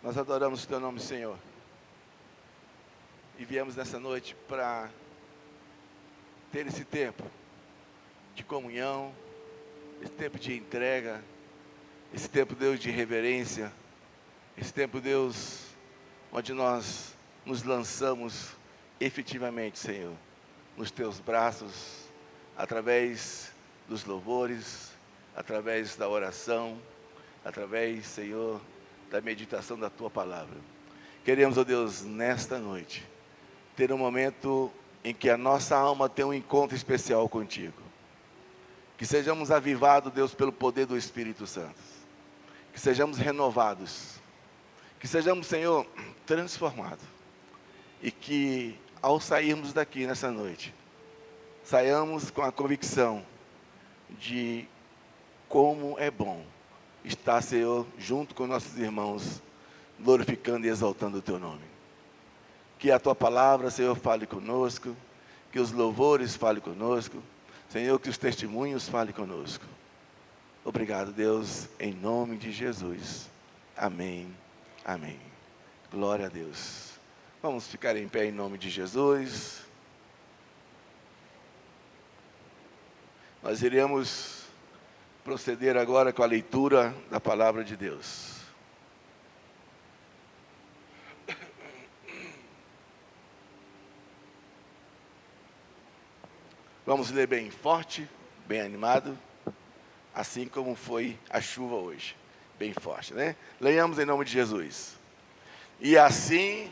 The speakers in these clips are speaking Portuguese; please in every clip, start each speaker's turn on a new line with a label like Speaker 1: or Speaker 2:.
Speaker 1: Nós adoramos o Teu nome, Senhor. E viemos nessa noite para ter esse tempo de comunhão, esse tempo de entrega, esse tempo, Deus, de reverência, esse tempo, Deus, onde nós nos lançamos efetivamente, Senhor, nos Teus braços, através dos louvores, através da oração, através, Senhor, da meditação da Tua palavra. Queremos, ó Deus, nesta noite, ter um momento em que a nossa alma tem um encontro especial contigo. Que sejamos avivados, Deus, pelo poder do Espírito Santo. Que sejamos renovados. Que sejamos, Senhor, transformados. E que, ao sairmos daqui nessa noite, saiamos com a convicção de como é bom estar, Senhor, junto com nossos irmãos, glorificando e exaltando o Teu nome. Que a Tua palavra, Senhor, fale conosco, que os louvores falem conosco, Senhor, que os testemunhos falem conosco. Obrigado, Deus, em nome de Jesus. Amém, amém. Glória a Deus. Vamos ficar em pé em nome de Jesus. Nós iremos proceder agora com a leitura da palavra de Deus. Vamos ler bem forte, bem animado, assim como foi a chuva hoje, bem forte, né? Leiamos em nome de Jesus. E assim...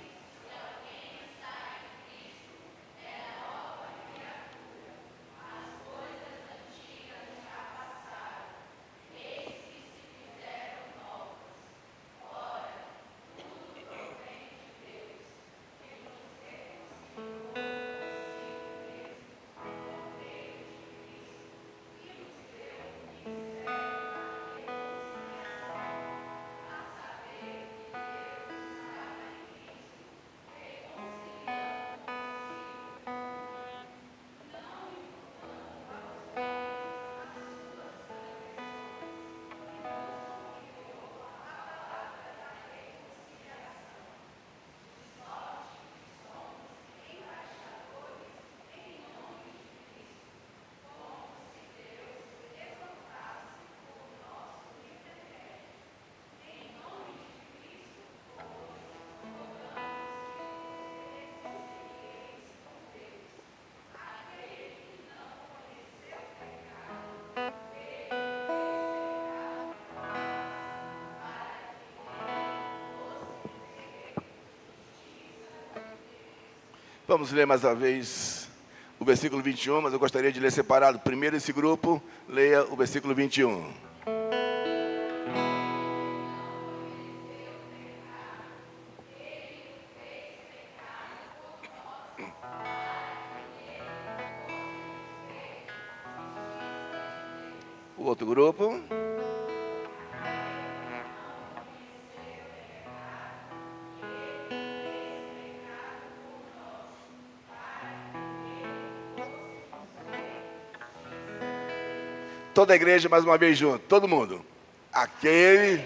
Speaker 1: Vamos ler mais uma vez o versículo 21, mas eu gostaria de ler separado. Primeiro esse grupo, leia o versículo 21. O outro grupo. Toda a igreja, mais uma vez junto, todo mundo. Aquele...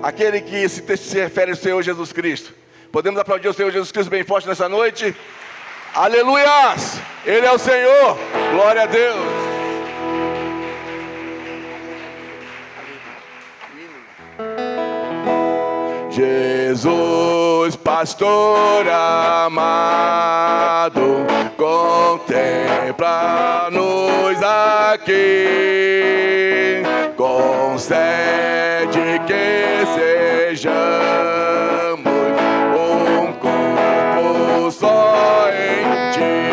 Speaker 1: Aquele que se refere ao Senhor Jesus Cristo. Podemos aplaudir o Senhor Jesus Cristo bem forte nessa noite? Aleluias! Ele é o Senhor. Glória a Deus. Jesus, pastor amado, contempla-nos aqui, concede que sejamos um corpo só em Ti,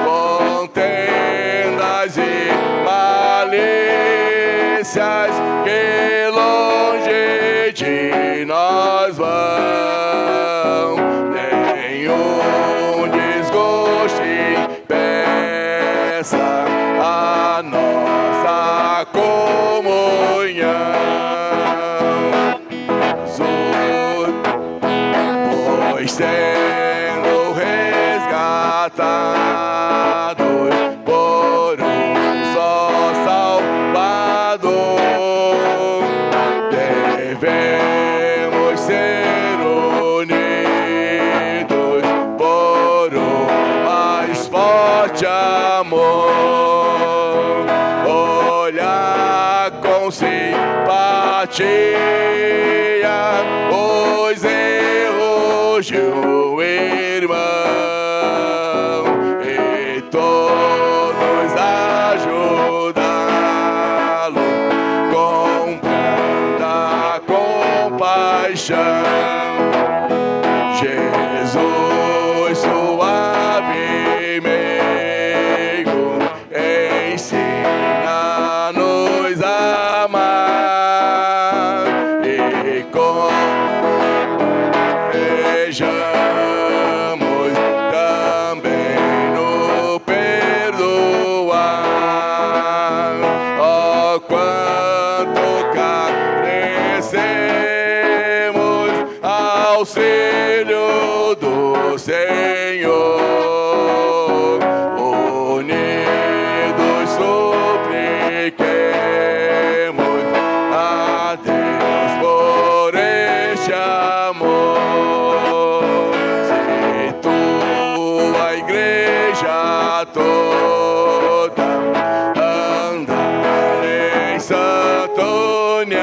Speaker 1: contendas e malícias que longe de nós vão, nenhum desgosto impeça a nossa comunhão. sendo resgatados por um só Salvador. Devemos ser unidos por um mais forte amor. Olhar com simpatia os erros de um irmão e todos ajudá-lo com tanta compaixão. Jesus suavemente ensina-nos a amar e confiemos também no perdoar. Oh, quanto carecemos auxílio do Senhor. Unidos supliquemos a Deus por este amor. Se tua igreja toda andar em santa união,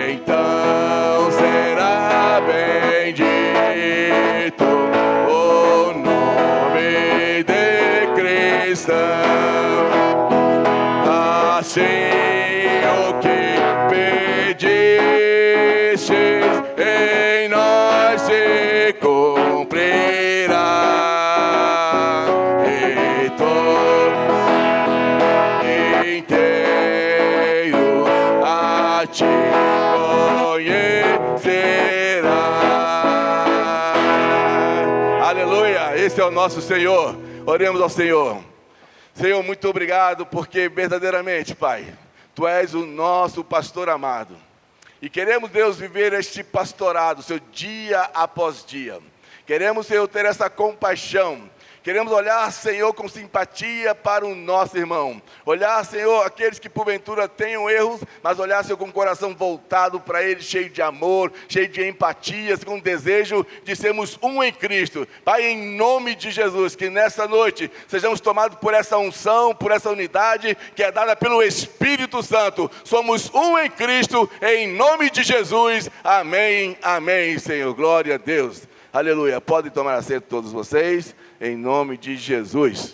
Speaker 1: então será bendito o nome de cristão. Assim o que pedistes em nós se cumprirá, e todo inteiro a ti conhecerá. Aleluia, esse é o nosso Senhor. Oremos ao Senhor. Senhor, muito obrigado, porque verdadeiramente, Pai, Tu és o nosso pastor amado. E queremos, Deus, viver este pastorado, Senhor, dia após dia. Queremos, Senhor, ter essa compaixão. Queremos olhar, Senhor, com simpatia para o nosso irmão. Olhar, Senhor, aqueles que porventura tenham erros, mas olhar, Senhor, com o coração voltado para eles, cheio de amor, cheio de empatia, com o desejo de sermos um em Cristo. Pai, em nome de Jesus, que nessa noite sejamos tomados por essa unção, por essa unidade que é dada pelo Espírito Santo. Somos um em Cristo, em nome de Jesus. Amém, amém, Senhor. Glória a Deus. Aleluia. Podem tomar assento todos vocês, em nome de Jesus.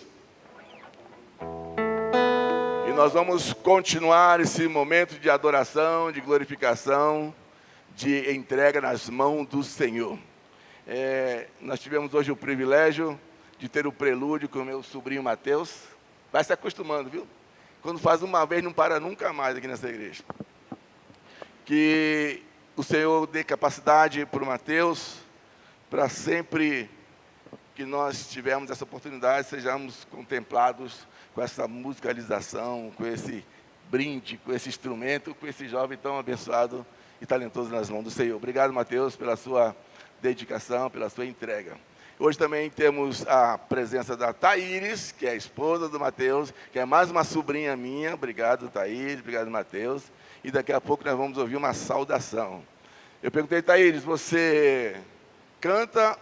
Speaker 1: E nós vamos continuar esse momento de adoração, de glorificação, de entrega nas mãos do Senhor. Nós tivemos hoje o privilégio de ter o prelúdio com o meu sobrinho Mateus. Vai se acostumando, viu? Quando faz uma vez, não para nunca mais aqui nessa igreja. Que o Senhor dê capacidade para o Mateus, para sempre que nós tivermos essa oportunidade, sejamos contemplados com essa musicalização, com esse brinde, com esse instrumento, com esse jovem tão abençoado e talentoso nas mãos do Senhor. Obrigado, Mateus, pela sua dedicação, pela sua entrega. Hoje também temos a presença da Thaíris, que é a esposa do Mateus, que é mais uma sobrinha minha. Obrigado, Thaíris, obrigado, Mateus. E daqui a pouco nós vamos ouvir uma saudação. Eu perguntei, Thaíris, você canta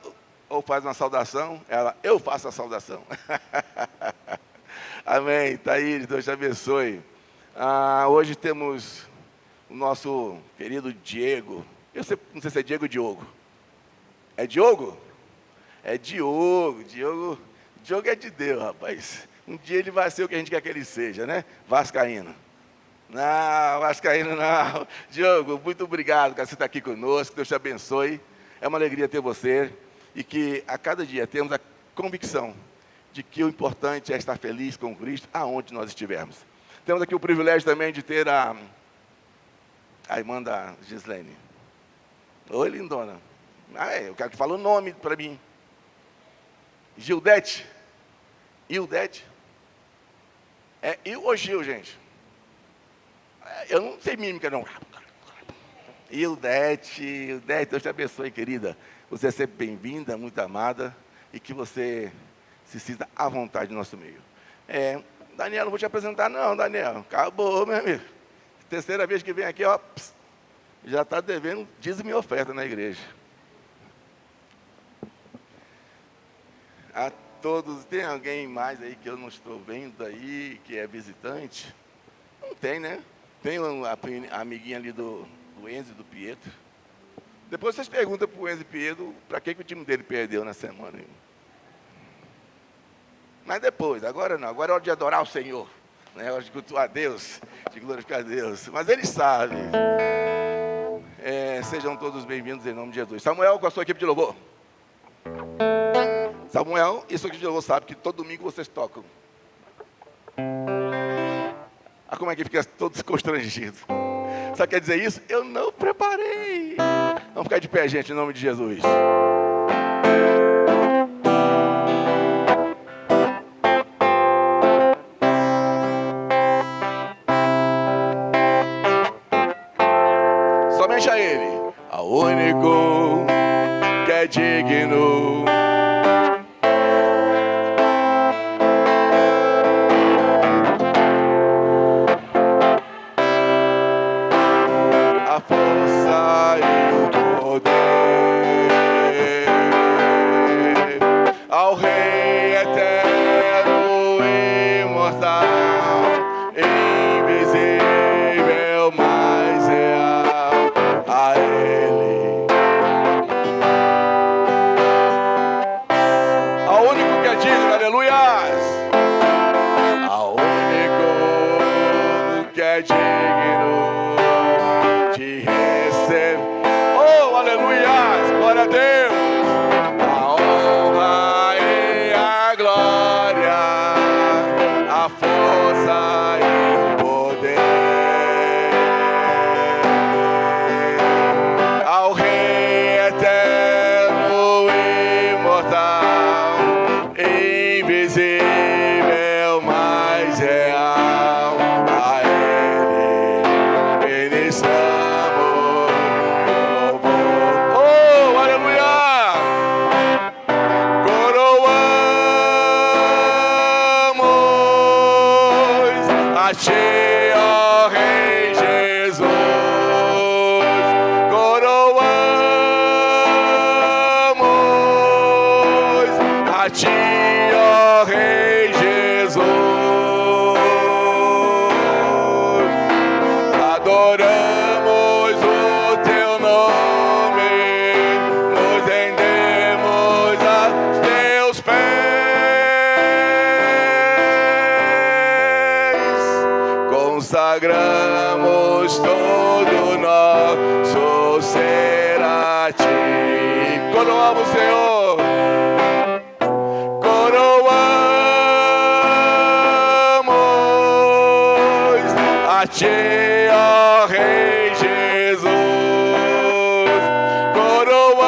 Speaker 1: ou faz uma saudação? Ela, eu faço a saudação. Amém. Thaíris, Deus te abençoe. Hoje temos o nosso querido Diego. Eu não sei se é Diego ou Diogo. É Diogo? É Diogo. Diogo é de Deus, rapaz. Um dia ele vai ser o que a gente quer que ele seja, né? Vascaíno. Não, Vascaíno não. Diogo, muito obrigado por você estar aqui conosco. Deus te abençoe. É uma alegria ter você e que a cada dia temos a convicção de que o importante é estar feliz com Cristo aonde nós estivermos. Temos aqui o privilégio também de ter a irmã da Gislene. Oi, lindona. Eu quero que fale o nome para mim. Gildete. Ildete. É Il ou Gil, gente? Eu não sei mímica, não. E o Dete, Deus te abençoe, querida. Você é sempre bem-vinda, muito amada, e que você se sinta à vontade no nosso meio. Daniel, não vou te apresentar não, Daniel. Acabou, meu amigo. Terceira vez que vem aqui, ó, já está devendo dízimo e oferta na igreja. A todos, tem alguém mais aí que eu não estou vendo aí, que é visitante? Não tem, né? Tem a amiguinha ali do Enzo e do Pietro. Depois vocês perguntam para o Enzo e Pietro para que o time dele perdeu na semana. Mas depois, agora não. Agora é hora de adorar o Senhor. É hora de cultuar a Deus, de glorificar a Deus. Mas eles sabem. Sejam todos bem-vindos em nome de Jesus. Samuel, com a sua equipe de louvor. Samuel e sua equipe de louvor sabe que todo domingo vocês tocam. Como é que fica todos constrangidos? Só quer dizer isso? Eu não preparei. Vamos ficar de pé, gente, em nome de Jesus. Somente a Ele, ao único que é digno. A força e o poder ao Rei eterno, imortal, invisível, mas real, a Ele, ao único que é digno, aleluias, ao único que é digno de receber, oh, aleluias, glória a Deus, a honra e a glória, a força e o poder, ao Rei eterno, imortal, invisível, mas real, a Ele ministramos louvor. Oh, aleluia! Coroamos a Ti, ó Rei Jesus. Coroamos a Ti, ó Rei Jesus. Adoramos o Teu nome, nos rendemos aos Teus pés, consagramos todo nosso ser a Ti. Coroamos, Senhor. Coroamos a Ti, ó Rei Jesus. Coroamos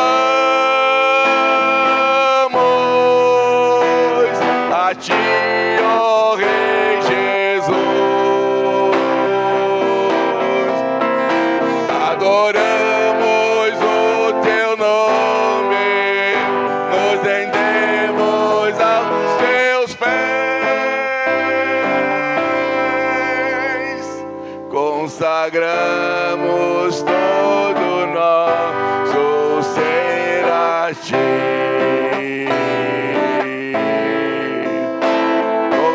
Speaker 1: a Ti, ó Rei Jesus. Adoramos o Teu nome, nos rendemos aos Teus pés, consagramos todo nosso ser a Ti.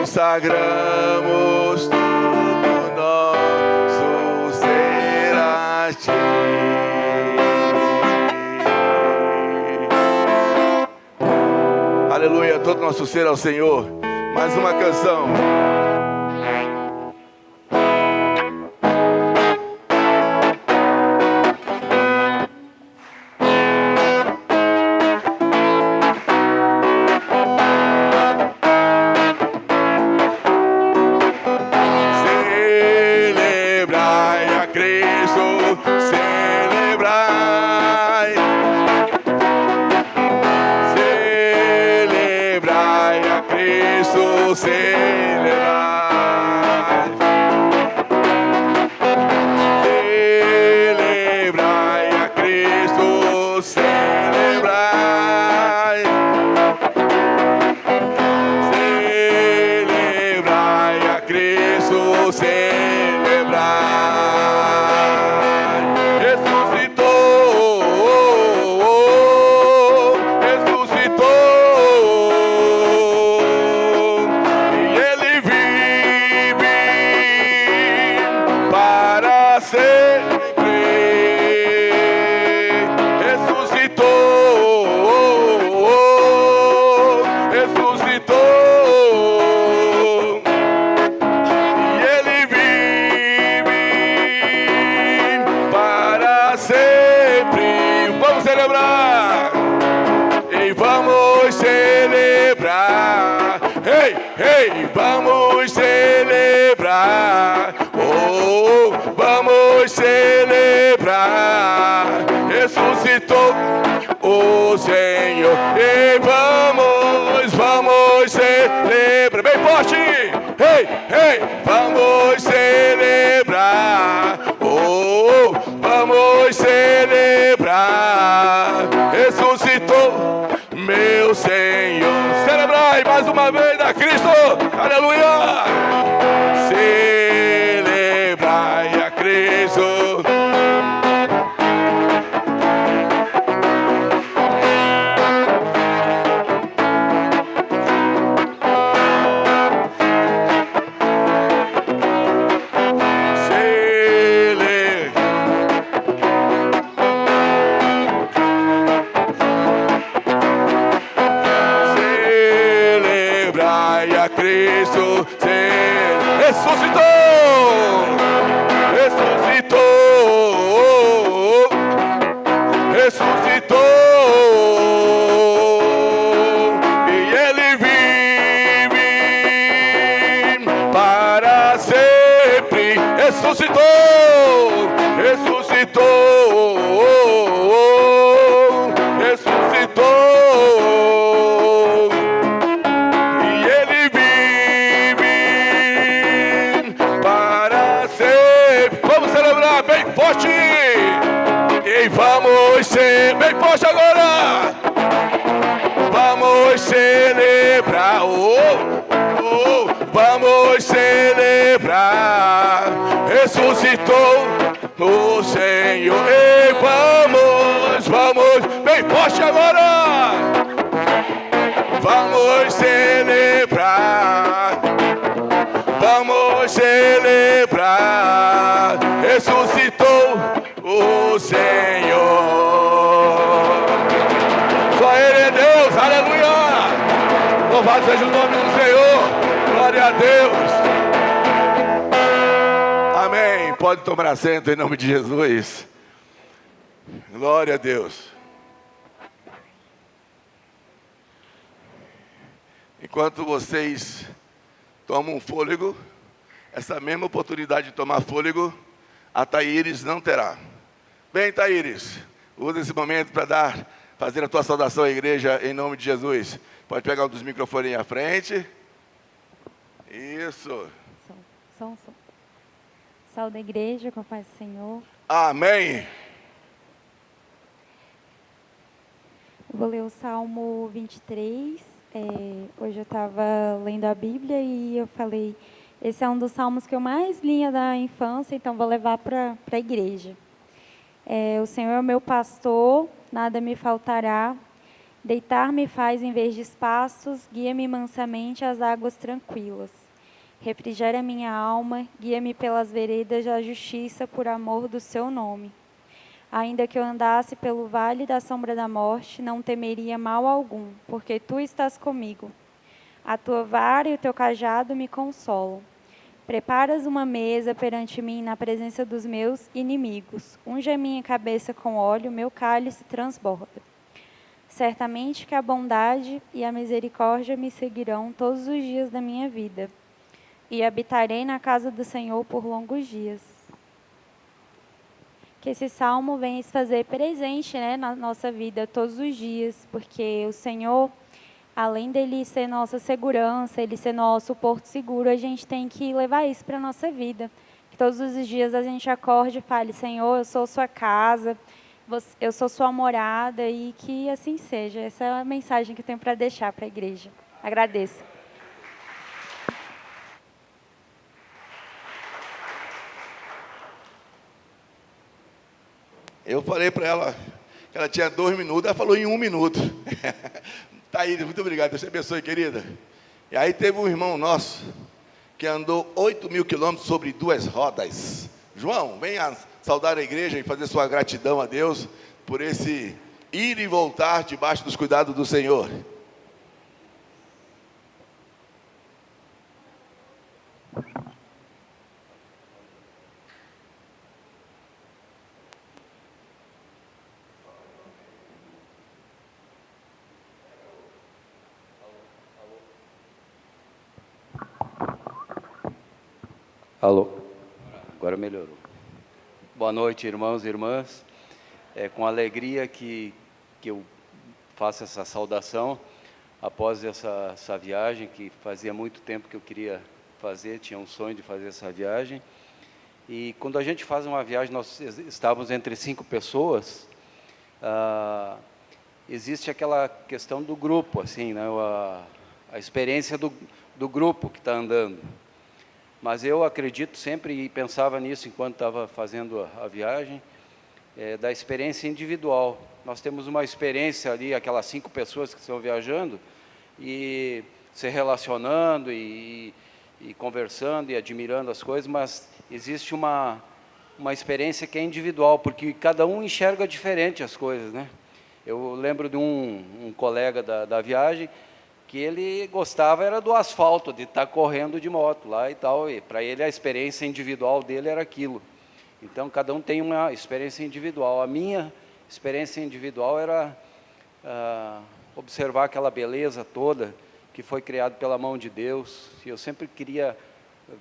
Speaker 1: Consagramos todo nosso ser a Ti. Aleluia, todo nosso ser ao Senhor. Mais uma canção. Celebrai a Cristo, celebrai. Celebrai a Cristo, celebrai. Ei, vamos celebrar. Oh, vamos celebrar. Ressuscitou o Senhor. Ei, vamos celebrar. Bem forte. Ei, vamos celebrar. Oh, vamos celebrar. Ressuscitou meu Senhor. Celebrai mais uma vez a Cristo. Aleluia. Celebrai a Cristo. Cristo ressuscitou, e Ele vive para sempre. Ressuscitou. Bem forte! E vamos ser bem forte agora! Vamos celebrar! Vamos celebrar! Ressuscitou o Senhor! E vamos bem forte agora! Vamos celebrar! Vamos celebrar! Ressuscitou o Senhor. Só Ele é Deus, aleluia. Louvado seja o nome do Senhor. Glória a Deus. Amém. Pode tomar assento em nome de Jesus. Glória a Deus. Enquanto vocês tomam um fôlego, essa mesma oportunidade de tomar fôlego a Thaíris não terá. Bem, Thaíris, usa esse momento para fazer a tua saudação à igreja em nome de Jesus. Pode pegar um dos microfones aí à frente. Isso.
Speaker 2: Som. Saúde a igreja, com a paz do Senhor.
Speaker 1: Amém.
Speaker 2: Eu vou ler o Salmo 23. Hoje eu estava lendo a Bíblia e eu falei... Esse é um dos salmos que eu mais li da infância, então vou levar para a igreja. O Senhor é o meu pastor, nada me faltará. Deitar-me faz em verdes pastos, guia-me mansamente às águas tranquilas. Refrigera minha alma, guia-me pelas veredas da justiça por amor do seu nome. Ainda que eu andasse pelo vale da sombra da morte, não temeria mal algum, porque tu estás comigo. A tua vara e o teu cajado me consolam. Preparas uma mesa perante mim na presença dos meus inimigos. Unge a minha cabeça com óleo, meu cálice transborda. Certamente que a bondade e a misericórdia me seguirão todos os dias da minha vida. E habitarei na casa do Senhor por longos dias. Que esse salmo venha se fazer presente, na nossa vida todos os dias, porque o Senhor... Além dele ser nossa segurança, ele ser nosso porto seguro, a gente tem que levar isso para a nossa vida. Que todos os dias a gente acorde e fale, Senhor, eu sou sua casa, eu sou sua morada, e que assim seja. Essa é a mensagem que eu tenho para deixar para a igreja. Agradeço.
Speaker 1: Eu falei para ela que ela tinha 2 minutos, ela falou em 1 minuto. Thaíris, muito obrigado, Deus te abençoe, querida. E aí teve um irmão nosso que andou 8.000 quilômetros sobre 2 rodas. João, venha saudar a igreja e fazer sua gratidão a Deus por esse ir e voltar debaixo dos cuidados do Senhor.
Speaker 3: Alô? Agora melhorou. Boa noite, irmãos e irmãs. É com alegria que eu faço essa saudação após essa viagem, que fazia muito tempo que eu queria fazer, tinha um sonho de fazer essa viagem. E quando a gente faz uma viagem, nós estávamos entre 5 pessoas, existe aquela questão do grupo, assim, né? A experiência do grupo que está andando. Mas eu acredito sempre, e pensava nisso enquanto estava fazendo a viagem, da experiência individual. Nós temos uma experiência ali, aquelas 5 pessoas que estão viajando, e se relacionando, e conversando, e admirando as coisas, mas existe uma experiência que é individual, porque cada um enxerga diferente as coisas, né? Eu lembro de um colega da viagem, que ele gostava era do asfalto, de estar correndo de moto lá e tal, e para ele a experiência individual dele era aquilo. Então, cada um tem uma experiência individual. A minha experiência individual era observar aquela beleza toda que foi criada pela mão de Deus, e eu sempre queria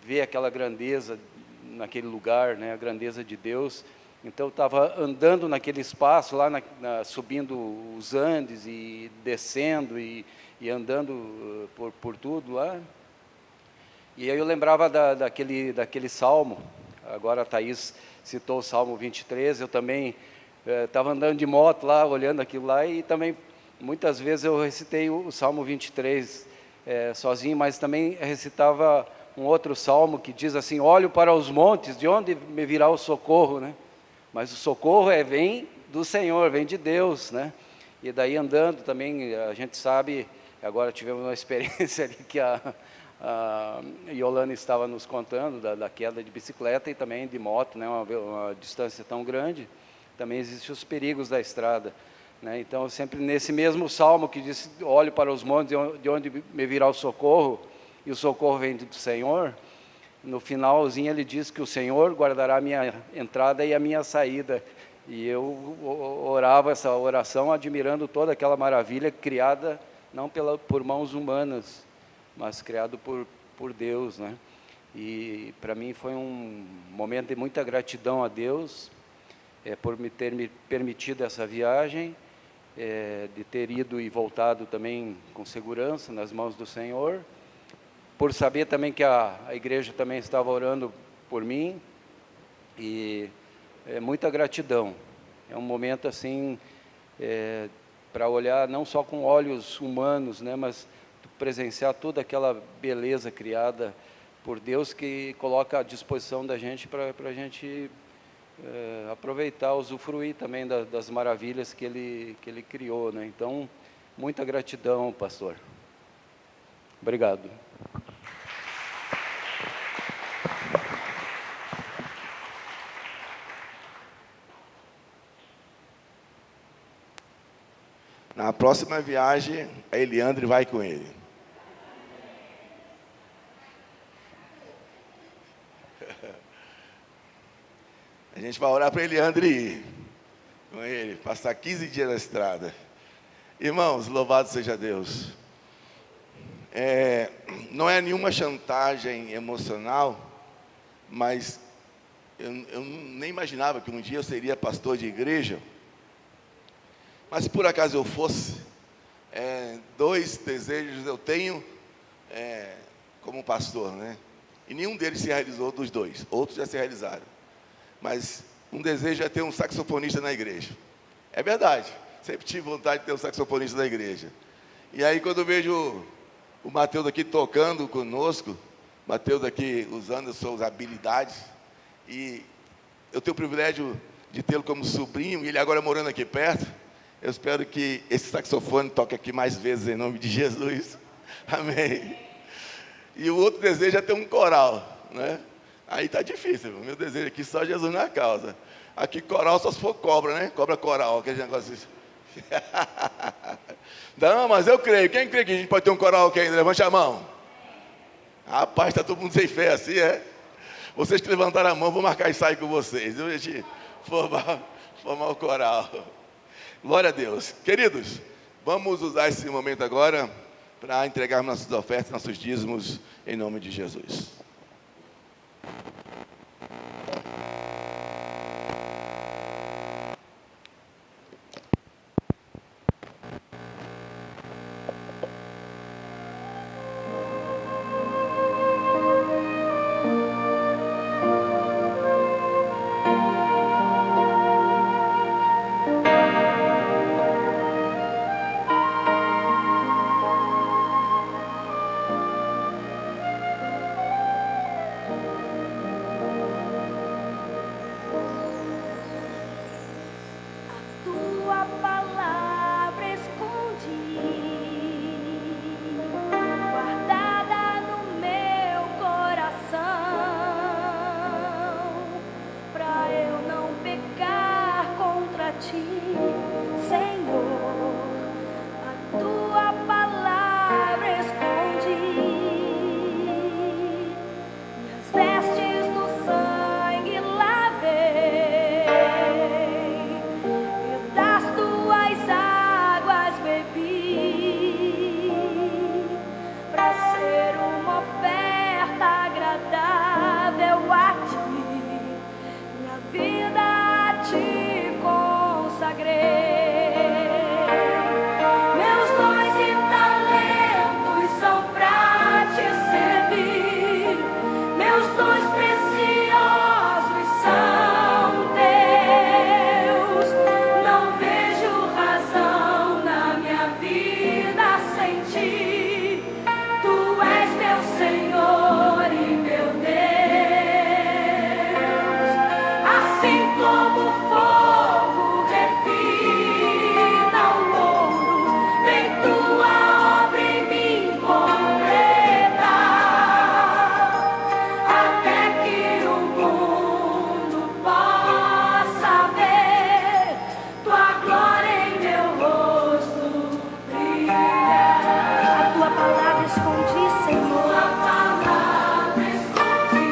Speaker 3: ver aquela grandeza naquele lugar, né, a grandeza de Deus. Então, eu estava andando naquele espaço, lá subindo os Andes e descendo e andando por tudo lá. E aí eu lembrava daquele salmo. Agora a Thaís citou o Salmo 23, eu também estava andando de moto lá, olhando aquilo lá, e também muitas vezes eu recitei o Salmo 23 sozinho, mas também recitava um outro salmo que diz assim: olho para os montes, de onde me virá o socorro, né? Mas o socorro vem do Senhor, vem de Deus, né? E daí andando também, a gente sabe, agora tivemos uma experiência ali que a Yolanda estava nos contando, da queda de bicicleta e também de moto, né? Uma distância tão grande, também existem os perigos da estrada, né? Então, sempre nesse mesmo salmo que diz: olho para os montes, de onde me virá o socorro, e o socorro vem do Senhor. No finalzinho ele diz que o Senhor guardará a minha entrada e a minha saída. E eu orava essa oração admirando toda aquela maravilha criada não por mãos humanas, mas criado por Deus, né? E para mim foi um momento de muita gratidão a Deus por me permitido essa viagem, de ter ido e voltado também com segurança nas mãos do Senhor, por saber também que a igreja também estava orando por mim, e muita gratidão. É um momento assim para olhar não só com olhos humanos, né, mas presenciar toda aquela beleza criada por Deus, que coloca à disposição da gente para a gente aproveitar, usufruir também das maravilhas que Ele criou, né? Então, muita gratidão, pastor. Obrigado.
Speaker 1: Na próxima viagem, a Eliandre vai com ele. A gente vai orar para Eliandre ir com ele, passar 15 dias na estrada. Irmãos, louvado seja Deus. Não é nenhuma chantagem emocional, mas eu nem imaginava que um dia eu seria pastor de igreja. Mas se por acaso eu fosse, 2 desejos eu tenho como pastor, né? E nenhum deles se realizou dos 2, outros já se realizaram. Mas um desejo é ter um saxofonista na igreja. É verdade, sempre tive vontade de ter um saxofonista na igreja. E aí quando eu vejo o Mateus aqui tocando conosco, Mateus aqui usando as suas habilidades, e eu tenho o privilégio de tê-lo como sobrinho, e ele agora morando aqui perto, eu espero que esse saxofone toque aqui mais vezes em nome de Jesus. Amém. E o outro desejo é ter um coral, né? Aí tá difícil, meu desejo aqui só Jesus na causa. Aqui coral só se for cobra, né? Cobra coral, aquele negócio assim. Não, mas eu creio. Quem crê que a gente pode ter um coral aqui ainda? Levante a mão. Rapaz, está todo mundo sem fé assim, é? Vocês que levantaram a mão, vou marcar ensaio com vocês. Eu gente formar o coral. Glória a Deus. Queridos, vamos usar esse momento agora para entregar nossas ofertas, nossos dízimos, em nome de Jesus.
Speaker 4: Tua palavra escondi, guardada no meu coração, pra eu não pecar contra ti, Senhor. A tua palavra escondi, minhas vestes no sangue lavei, e das tuas águas bebi, pra ser uma oferta agradável a ti, minha vida a ti consagrei. Meus dons e talentos são pra te servir, meus dons preciosos são teus. Não vejo razão na minha vida sem ti. Tu és meu Senhor e meu Deus. Assim como o fogo refina o ouro, vem tua obra em mim completa, até que o mundo possa ver tua glória em meu rosto brilhar. A tua palavra escondi, Senhor, a palavra escondi,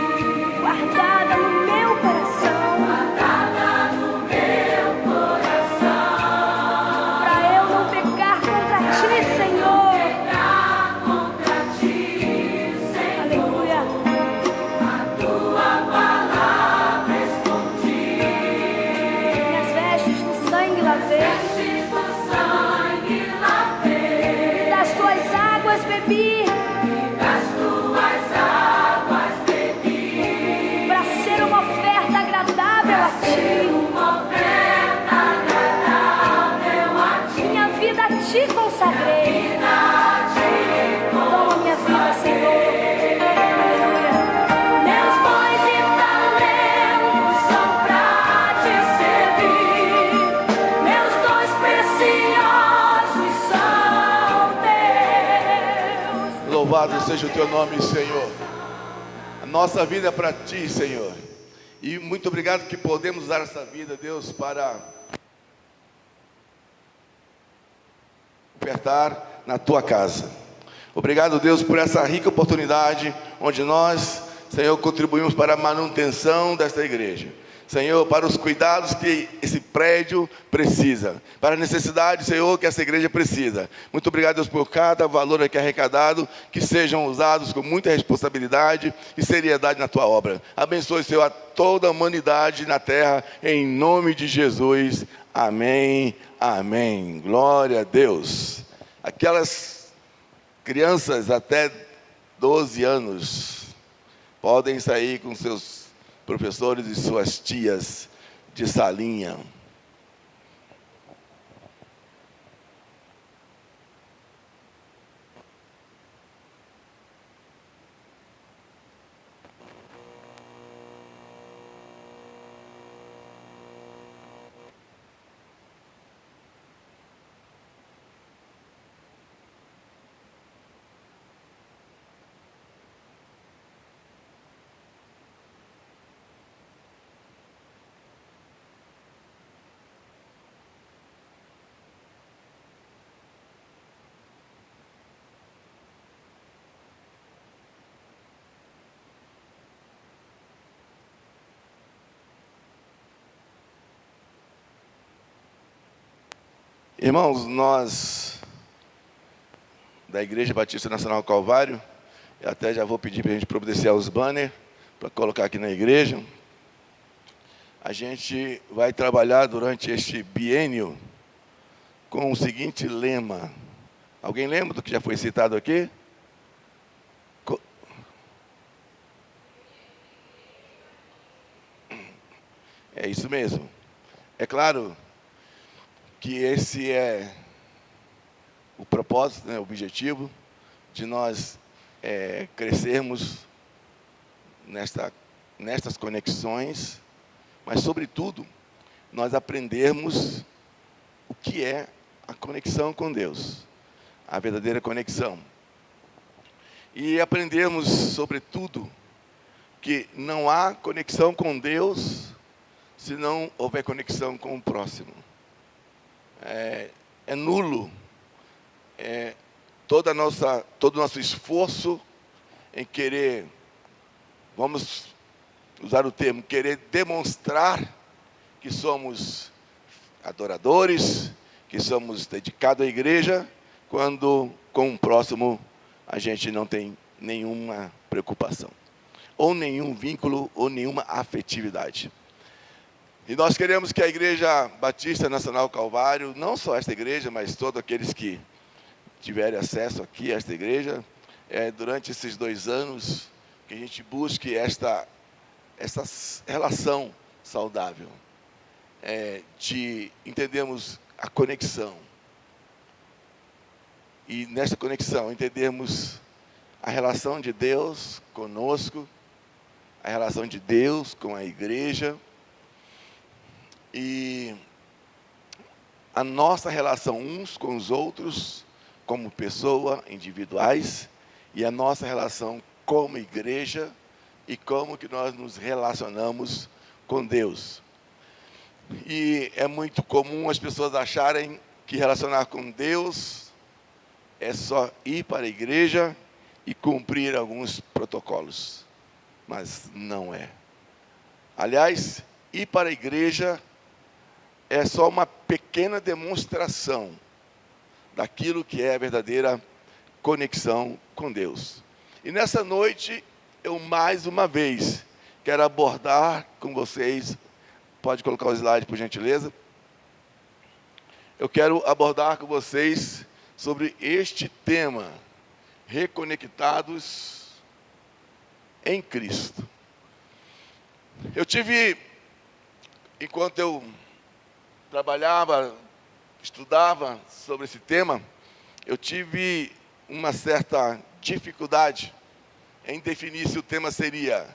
Speaker 4: guardada no meu coração, guardada no meu coração, pra eu não pecar contra ti, Senhor. Pecar contra ti, Senhor. Aleluia. A tua palavra escondi, minhas vestes no sangue lavei, e das tuas águas bebi, pra ser uma oferta agradável a ti, minha vida a ti consagrei. Toma minha vida, Senhor. Aleluia. Meus dons e talentos são pra te servir, meus dons preciosos são teus.
Speaker 1: Louvado seja o teu nome, Senhor. A nossa vida é para ti, Senhor. E muito obrigado que podemos usar essa vida, Deus, para ofertar na tua casa. Obrigado, Deus, por essa rica oportunidade onde nós, Senhor, contribuímos para a manutenção desta igreja. Senhor, para os cuidados que esse prédio precisa, para a necessidade, Senhor, que essa igreja precisa. Muito obrigado, Deus, por cada valor aqui arrecadado, que sejam usados com muita responsabilidade e seriedade na tua obra. Abençoe, Senhor, a toda a humanidade na terra, em nome de Jesus. Amém, amém. Glória a Deus. Aquelas crianças até 12 anos podem sair com seus professores e suas tias de salinha. Irmãos, nós da Igreja Batista Nacional Calvário, eu até já vou pedir para a gente providenciar os banners, para colocar aqui na igreja. A gente vai trabalhar durante este biênio com o seguinte lema. Alguém lembra do que já foi citado aqui? É isso mesmo. É claro que esse é o propósito, né, o objetivo de nós crescermos nestas conexões, mas, sobretudo, nós aprendermos o que é a conexão com Deus, a verdadeira conexão. E aprendermos, sobretudo, que não há conexão com Deus se não houver conexão com o próximo. É nulo todo o nosso esforço em querer, vamos usar o termo, querer demonstrar que somos adoradores, que somos dedicados à igreja, quando com o próximo a gente não tem nenhuma preocupação, ou nenhum vínculo, ou nenhuma afetividade. E nós queremos que a Igreja Batista Nacional Calvário, não só esta igreja, mas todos aqueles que tiverem acesso aqui a esta igreja, durante esses 2 anos, que a gente busque essa relação saudável, de entendermos a conexão. E nessa conexão entendermos a relação de Deus conosco, a relação de Deus com a igreja, e a nossa relação uns com os outros, como pessoa, individuais, e a nossa relação como igreja, e como que nós nos relacionamos com Deus. E é muito comum as pessoas acharem que relacionar com Deus é só ir para a igreja e cumprir alguns protocolos. Mas não é. Aliás, ir para a igreja é só uma pequena demonstração daquilo que é a verdadeira conexão com Deus. E nessa noite, eu mais uma vez quero abordar com vocês, pode colocar o slide por gentileza, eu quero abordar com vocês sobre este tema, reconectados em Cristo. Eu tive, enquanto eu trabalhava, estudava sobre esse tema, eu tive uma certa dificuldade em definir se o tema seria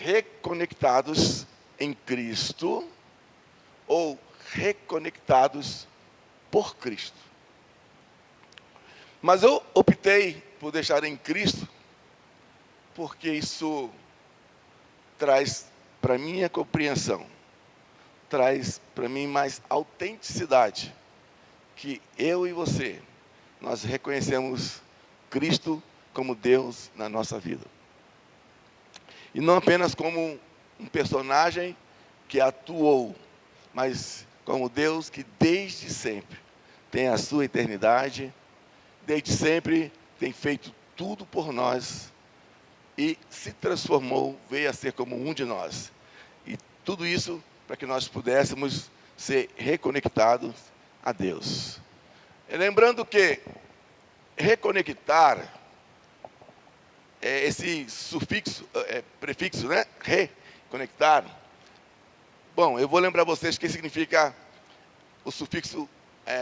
Speaker 1: reconectados em Cristo ou reconectados por Cristo. Mas eu optei por deixar em Cristo, porque isso traz para minha compreensão, traz para mim mais autenticidade, que eu e você, nós reconhecemos Cristo como Deus na nossa vida. E não apenas como um personagem que atuou, mas como Deus que desde sempre tem a sua eternidade, desde sempre tem feito tudo por nós e se transformou, veio a ser como um de nós. E tudo isso para que nós pudéssemos ser reconectados a Deus. E lembrando que reconectar, esse sufixo, prefixo, né? Reconectar. Bom, eu vou lembrar vocês o que significa o sufixo,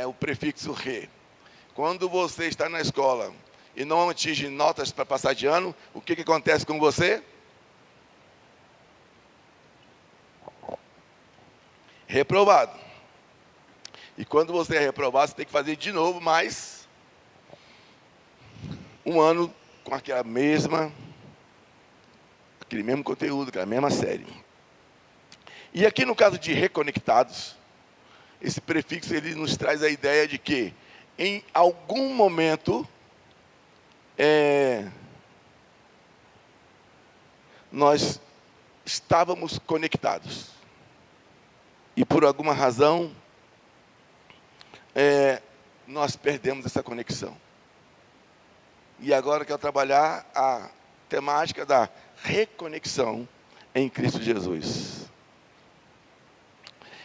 Speaker 1: o prefixo re. Quando você está na escola e não atinge notas para passar de ano, o que acontece com você? Reprovado. E quando você é reprovado, você tem que fazer de novo mais um ano com aquele mesmo conteúdo, aquela mesma série. E aqui no caso de reconectados, esse prefixo ele nos traz a ideia de que em algum momento nós estávamos conectados. E por alguma razão, nós perdemos essa conexão. E agora eu quero trabalhar a temática da reconexão em Cristo Jesus.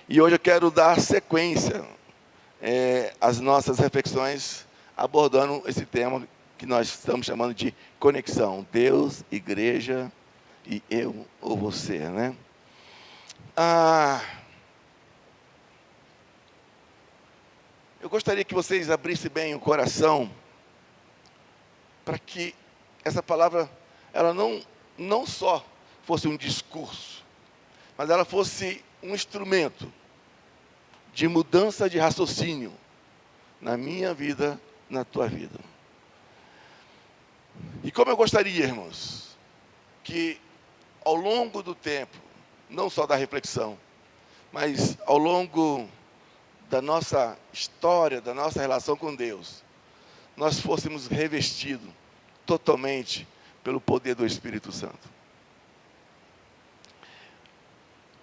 Speaker 1: E hoje eu quero dar sequência às nossas reflexões, abordando esse tema que nós estamos chamando de conexão. Deus, igreja e eu ou você, né? Eu gostaria que vocês abrissem bem o coração para que essa palavra, ela não só fosse um discurso, mas ela fosse um instrumento de mudança de raciocínio na minha vida, na tua vida. E como eu gostaria, irmãos, que ao longo do tempo, não só da reflexão, mas ao longo da nossa história, da nossa relação com Deus, nós fôssemos revestidos totalmente pelo poder do Espírito Santo.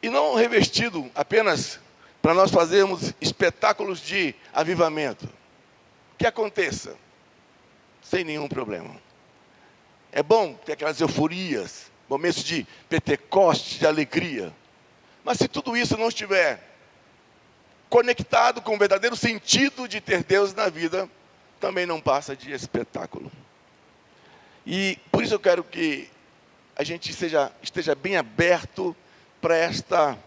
Speaker 1: E não revestido apenas para nós fazermos espetáculos de avivamento. Que aconteça, sem nenhum problema. É bom ter aquelas euforias, momentos de Pentecoste, de alegria. Mas se tudo isso não estiver conectado com o verdadeiro sentido de ter Deus na vida, também não passa de espetáculo. E por isso eu quero que a gente esteja bem aberto para esta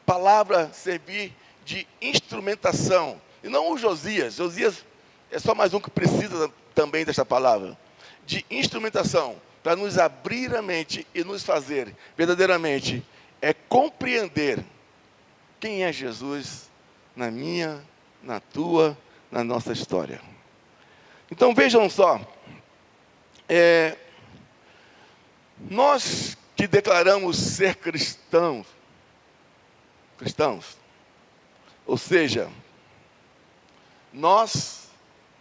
Speaker 1: palavra servir de instrumentação. E não o Josias. Josias é só mais um que precisa também desta palavra. De instrumentação, para nos abrir a mente e nos fazer verdadeiramente compreender quem é Jesus na minha, na tua, na nossa história. Então vejam só, nós que declaramos ser cristãos, ou seja, nós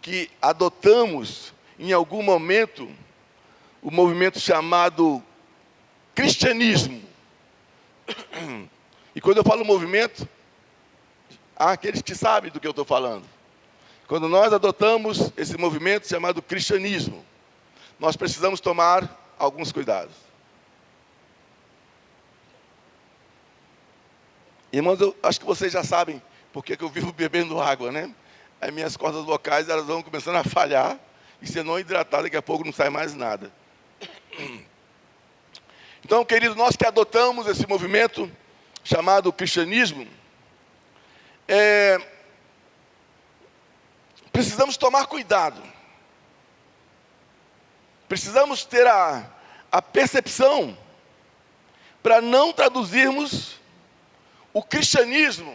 Speaker 1: que adotamos em algum momento o movimento chamado cristianismo. E quando eu falo movimento, há aqueles que sabem do que eu estou falando. Quando nós adotamos esse movimento chamado cristianismo, nós precisamos tomar alguns cuidados. Irmãos, eu acho que vocês já sabem porque que eu vivo bebendo água, né? As minhas cordas vocais, elas vão começando a falhar, e se eu não hidratar, daqui a pouco não sai mais nada. Então, queridos, nós que adotamos esse movimento chamado cristianismo, precisamos tomar cuidado. Precisamos ter a percepção para não traduzirmos o cristianismo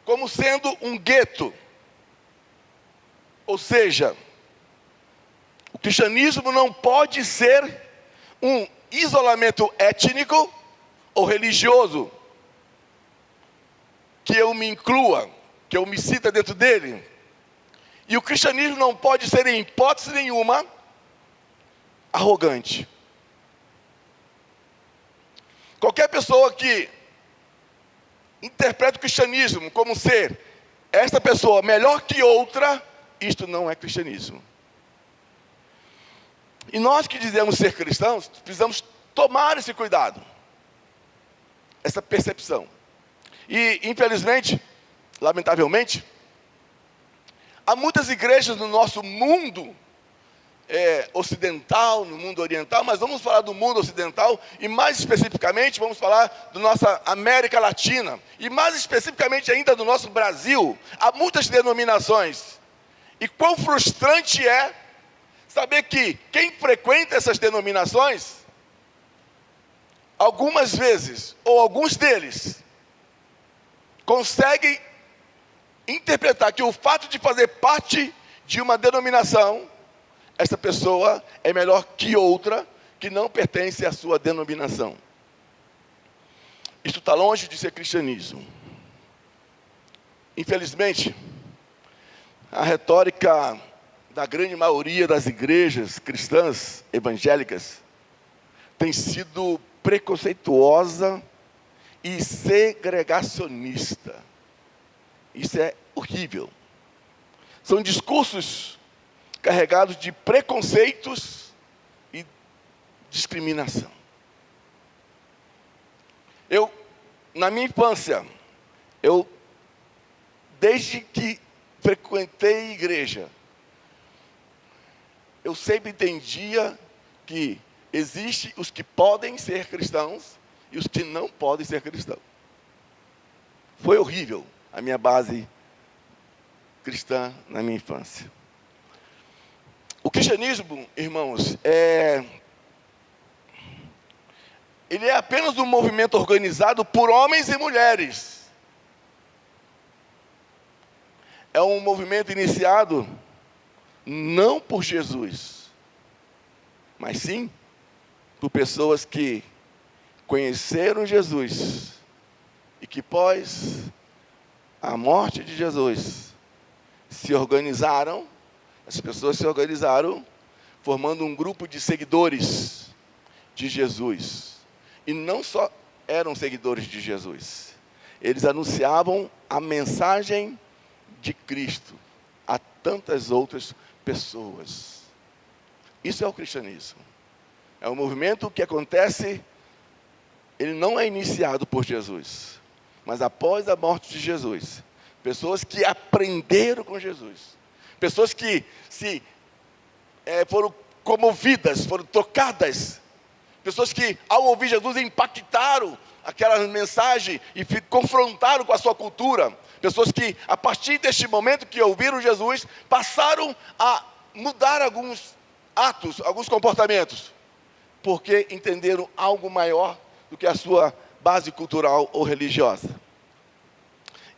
Speaker 1: como sendo um gueto. Ou seja, o cristianismo não pode ser um isolamento étnico ou religioso, que eu me inclua, que eu me sinta dentro dele. E o cristianismo não pode ser, em hipótese nenhuma, arrogante. Qualquer pessoa que interpreta o cristianismo como ser esta pessoa melhor que outra, isto não é cristianismo. E nós que dizemos ser cristãos, precisamos tomar esse cuidado, essa percepção. E, infelizmente, lamentavelmente, há muitas igrejas no nosso mundo ocidental, no mundo oriental, mas vamos falar do mundo ocidental, e mais especificamente vamos falar da nossa América Latina, e mais especificamente ainda do nosso Brasil. Há muitas denominações, e quão frustrante é saber que quem frequenta essas denominações, algumas vezes, ou alguns deles, conseguem interpretar que o fato de fazer parte de uma denominação, essa pessoa é melhor que outra que não pertence à sua denominação. Isto está longe de ser cristianismo. Infelizmente, a retórica da grande maioria das igrejas cristãs evangélicas tem sido preconceituosa e segregacionista. Isso é horrível. São discursos carregados de preconceitos e discriminação. Na minha infância, desde que frequentei igreja, eu sempre entendia que existem os que podem ser cristãos e os que não podem ser cristãos. Foi horrível a minha base cristã na minha infância. O cristianismo, irmãos, ele é apenas um movimento organizado por homens e mulheres. É um movimento iniciado não por Jesus, mas sim por pessoas que conheceram Jesus e que, após a morte de Jesus, se organizaram. As pessoas se organizaram formando um grupo de seguidores de Jesus. E não só eram seguidores de Jesus, eles anunciavam a mensagem de Cristo a tantas outras pessoas. Isso é o cristianismo. É um movimento que acontece, ele não é iniciado por Jesus, mas após a morte de Jesus. Pessoas que aprenderam com Jesus. Pessoas que foram comovidas, foram tocadas. Pessoas que, ao ouvir Jesus, impactaram aquela mensagem e confrontaram com a sua cultura. Pessoas que, a partir deste momento que ouviram Jesus, passaram a mudar alguns atos, alguns comportamentos, porque entenderam algo maior do que a sua base cultural ou religiosa.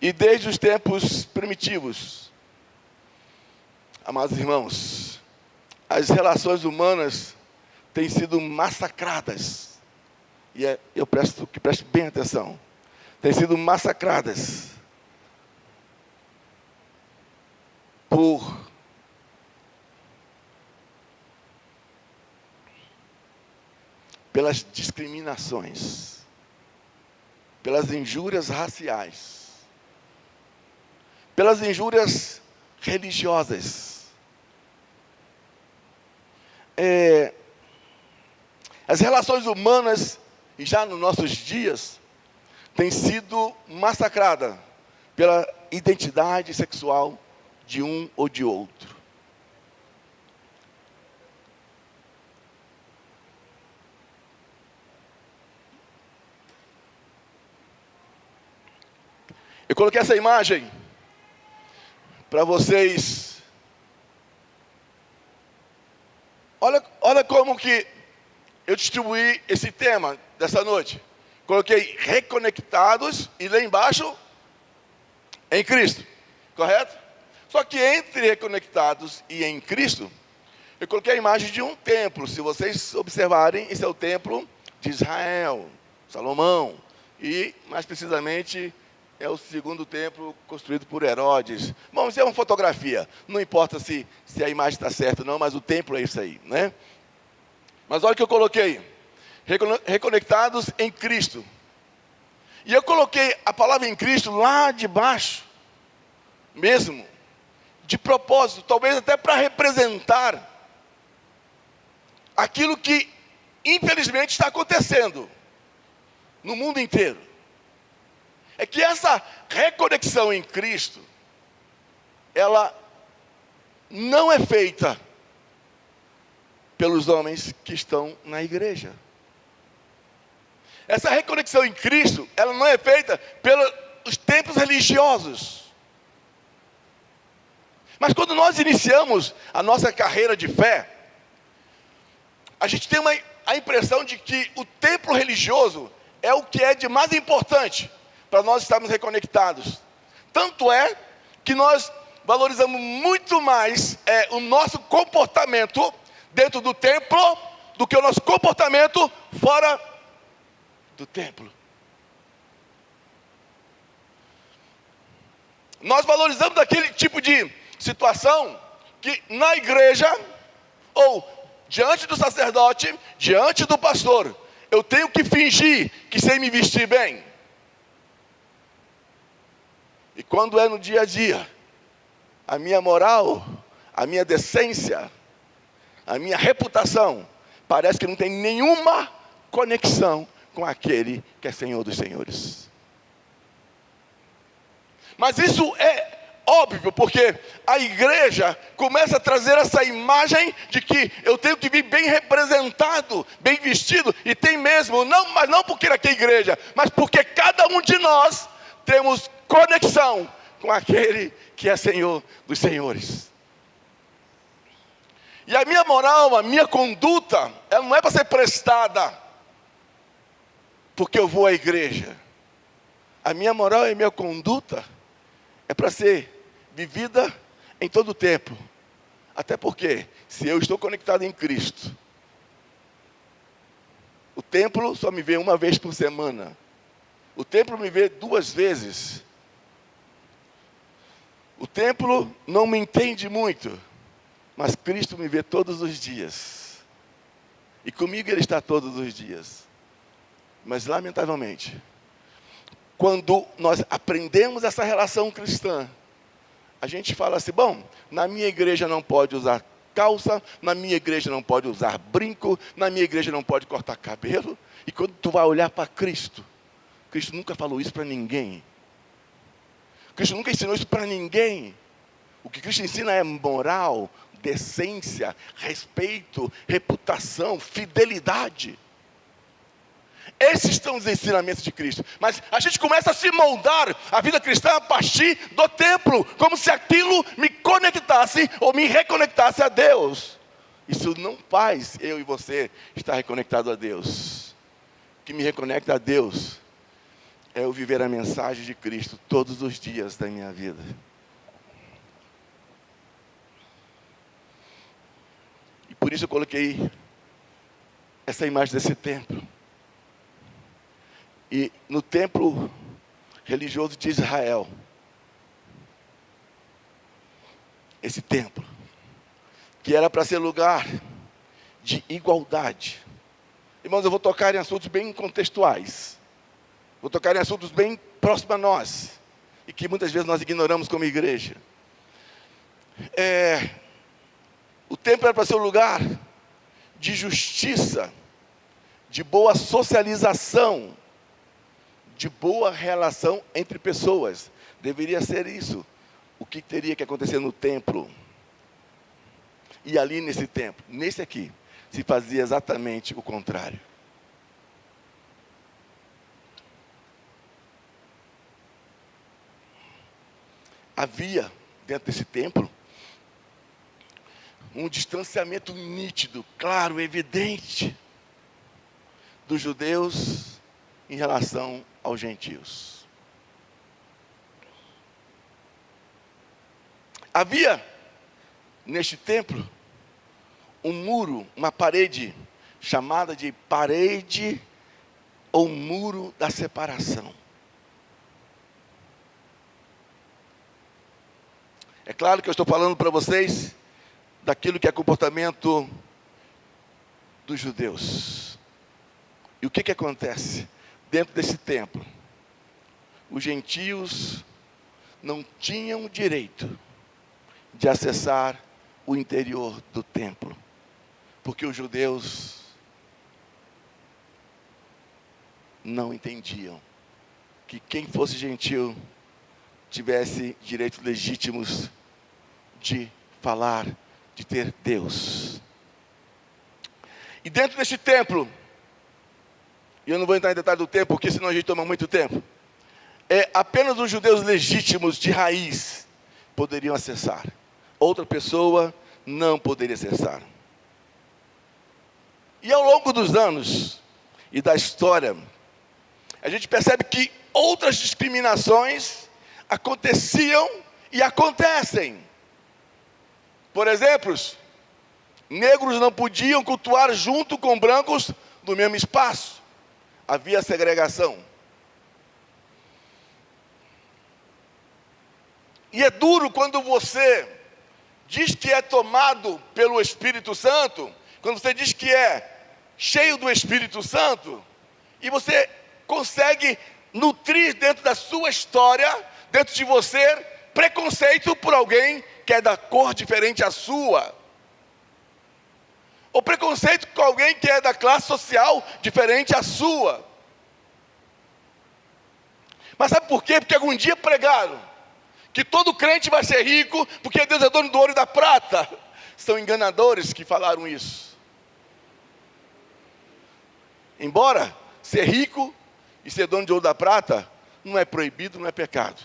Speaker 1: E desde os tempos primitivos, amados irmãos, as relações humanas têm sido massacradas. E eu peço que preste bem atenção. Têm sido massacradas pelas discriminações, pelas injúrias raciais, pelas injúrias religiosas. As relações humanas, já nos nossos dias, têm sido massacradas pela identidade sexual de um ou de outro. Eu coloquei essa imagem para vocês. Olha como que eu distribuí esse tema dessa noite. Coloquei reconectados e lá embaixo, em Cristo. Correto? Só que entre reconectados e em Cristo, eu coloquei a imagem de um templo. Se vocês observarem, esse é o templo de Israel, Salomão. E, mais precisamente, é o segundo templo construído por Herodes. Bom, isso é uma fotografia. Não importa se a imagem está certa ou não, mas o templo é isso aí, né? Mas olha o que eu coloquei. Reconectados em Cristo. E eu coloquei a palavra em Cristo lá de baixo, mesmo, de propósito, talvez até para representar aquilo que, infelizmente, está acontecendo no mundo inteiro. É que essa reconexão em Cristo, ela não é feita pelos homens que estão na igreja. Essa reconexão em Cristo, ela não é feita pelos templos religiosos. Mas quando nós iniciamos a nossa carreira de fé, a gente tem a impressão de que o templo religioso é o que é de mais importante para nós estarmos reconectados. Tanto é que nós valorizamos muito mais o nosso comportamento dentro do templo do que o nosso comportamento fora do templo. Nós valorizamos aquele tipo de situação que na igreja, ou diante do sacerdote, diante do pastor, eu tenho que fingir que sei me vestir bem. E quando é no dia a dia, a minha moral, a minha decência, a minha reputação parece que não tem nenhuma conexão com aquele que é Senhor dos Senhores. Mas isso é óbvio, porque a igreja começa a trazer essa imagem de que eu tenho que vir bem representado, bem vestido, e tem mesmo, mas não porque aqui é igreja, mas porque cada um de nós temos conexão com aquele que é Senhor dos Senhores. E a minha moral, a minha conduta, ela não é para ser prestada porque eu vou à igreja. A minha moral e a minha conduta é para ser vivida em todo o tempo. Até porque, se eu estou conectado em Cristo, o templo só me vê uma vez por semana. O templo me vê 2 vezes. O templo não me entende muito, mas Cristo me vê todos os dias. E comigo Ele está todos os dias. Mas, lamentavelmente, quando nós aprendemos essa relação cristã, a gente fala assim, bom, na minha igreja não pode usar calça, na minha igreja não pode usar brinco, na minha igreja não pode cortar cabelo. E quando tu vai olhar para Cristo, Cristo nunca falou isso para ninguém. Cristo nunca ensinou isso para ninguém. O que Cristo ensina é moral, decência, respeito, reputação, fidelidade. Esses são os ensinamentos de Cristo. Mas a gente começa a se moldar a vida cristã a partir do templo, como se aquilo me conectasse ou me reconectasse a Deus. Isso não faz eu e você estar reconectado a Deus. O que me reconecta a Deus é eu viver a mensagem de Cristo todos os dias da minha vida. E por isso eu coloquei essa imagem desse templo. E no templo religioso de Israel, esse templo, que era para ser lugar de igualdade. Irmãos, eu vou tocar em assuntos bem contextuais. Vou tocar em assuntos bem próximos a nós. E que muitas vezes nós ignoramos como igreja. O templo era para ser um lugar de justiça, de boa socialização, de boa relação entre pessoas. Deveria ser isso o que teria que acontecer no templo. E ali nesse templo, nesse aqui, se fazia exatamente o contrário. Havia dentro desse templo um distanciamento nítido, claro, evidente dos judeus em relação aos gentios. Havia neste templo um muro, uma parede chamada de parede ou muro da separação. É claro que eu estou falando para vocês daquilo que é comportamento dos judeus. E o que acontece? Dentro desse templo, os gentios não tinham direito de acessar o interior do templo, porque os judeus não entendiam que quem fosse gentio tivesse direitos legítimos de falar, de ter Deus. E dentro deste templo, e eu não vou entrar em detalhe do templo, porque senão a gente toma muito tempo, apenas os judeus legítimos de raiz poderiam acessar. Outra pessoa não poderia acessar. E ao longo dos anos e da história, a gente percebe que outras discriminações aconteciam e acontecem. Por exemplo, negros não podiam cultuar junto com brancos no mesmo espaço. Havia segregação. E é duro quando você diz que é tomado pelo Espírito Santo, quando você diz que é cheio do Espírito Santo, e você consegue nutrir dentro da sua história, dentro de você, preconceito por alguém que é da cor diferente à sua. Ou preconceito com alguém que é da classe social diferente à sua. Mas sabe por quê? Porque algum dia pregaram que todo crente vai ser rico, porque Deus é dono do ouro e da prata. São enganadores que falaram isso. Embora ser rico e ser dono de ouro e da prata não é proibido, não é pecado.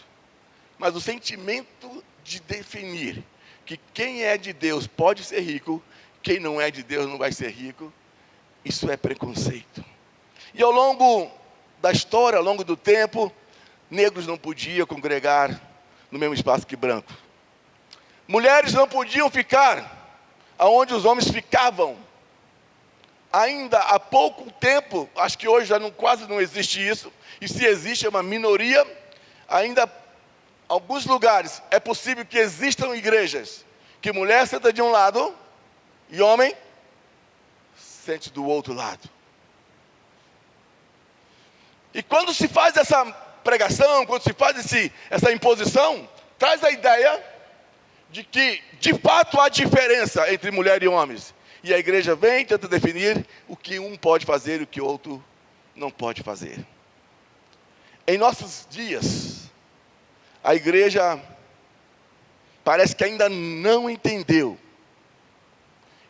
Speaker 1: Mas o sentimento de definir que quem é de Deus pode ser rico, quem não é de Deus não vai ser rico, isso é preconceito. E ao longo da história, ao longo do tempo, negros não podiam congregar no mesmo espaço que branco. Mulheres não podiam ficar aonde os homens ficavam. Ainda há pouco tempo, acho que hoje já quase não existe isso, e se existe é uma minoria, ainda alguns lugares é possível que existam igrejas que mulher senta de um lado e homem sente do outro lado. E quando se faz essa pregação, quando se faz essa imposição, traz a ideia de que de fato há diferença entre mulher e homens. E a igreja vem e tenta definir o que um pode fazer e o que o outro não pode fazer. Em nossos dias, a igreja parece que ainda não entendeu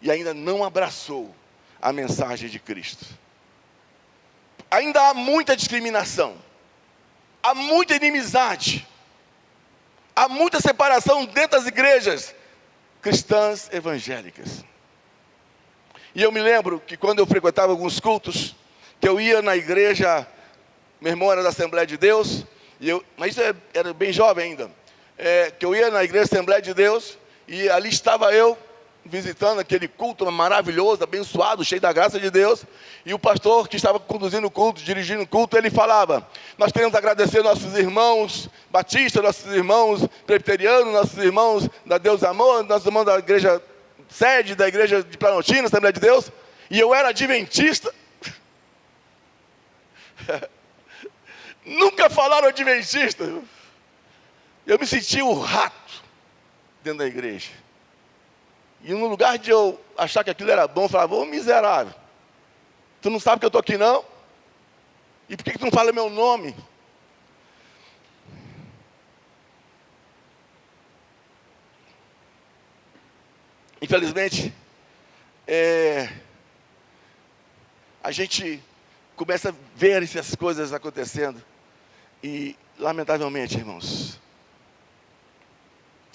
Speaker 1: e ainda não abraçou a mensagem de Cristo. Ainda há muita discriminação, há muita inimizade, há muita separação dentro das igrejas cristãs evangélicas. E eu me lembro que quando eu frequentava alguns cultos, que eu ia na igreja, meu irmão era da Assembleia de Deus, mas isso era bem jovem ainda, que eu ia na igreja Assembleia de Deus, e ali estava eu, visitando aquele culto maravilhoso, abençoado, cheio da graça de Deus, e o pastor que estava conduzindo o culto, dirigindo o culto, ele falava: nós queremos agradecer nossos irmãos batistas, nossos irmãos presbiterianos, nossos irmãos da Deus Amor, nossos irmãos da igreja sede, da igreja de Planaltina, Assembleia de Deus, e eu era adventista. Nunca falaram adventista. Eu me sentia um rato dentro da igreja. E no lugar de eu achar que aquilo era bom, eu falava: ô miserável, tu não sabe que eu estou aqui não? E por que tu não fala meu nome? Infelizmente, a gente começa a ver essas coisas acontecendo. E, lamentavelmente, irmãos,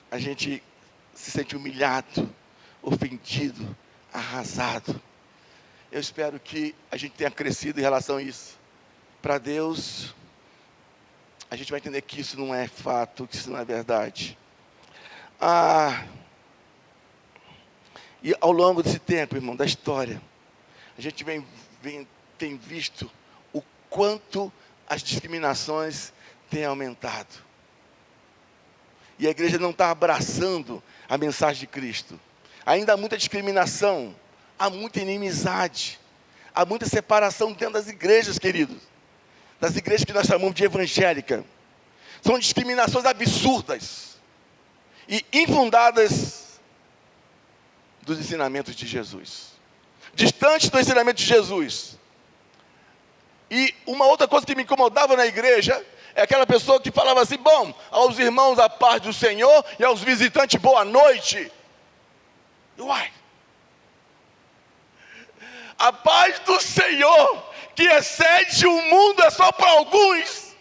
Speaker 1: a gente se sente humilhado, ofendido, arrasado. Eu espero que a gente tenha crescido em relação a isso. Para Deus, a gente vai entender que isso não é fato, que isso não é verdade. E ao longo desse tempo, irmão, da história, a gente tem visto o quanto as discriminações têm aumentado. E a igreja não está abraçando a mensagem de Cristo. Ainda há muita discriminação, há muita inimizade, há muita separação dentro das igrejas, queridos. Das igrejas que nós chamamos de evangélica. São discriminações absurdas e infundadas dos ensinamentos de Jesus. Distantes do ensinamento de Jesus. E uma outra coisa que me incomodava na igreja é aquela pessoa que falava assim: bom, aos irmãos a paz do Senhor e aos visitantes boa noite. Uai! A paz do Senhor, que excede o mundo, é só para alguns.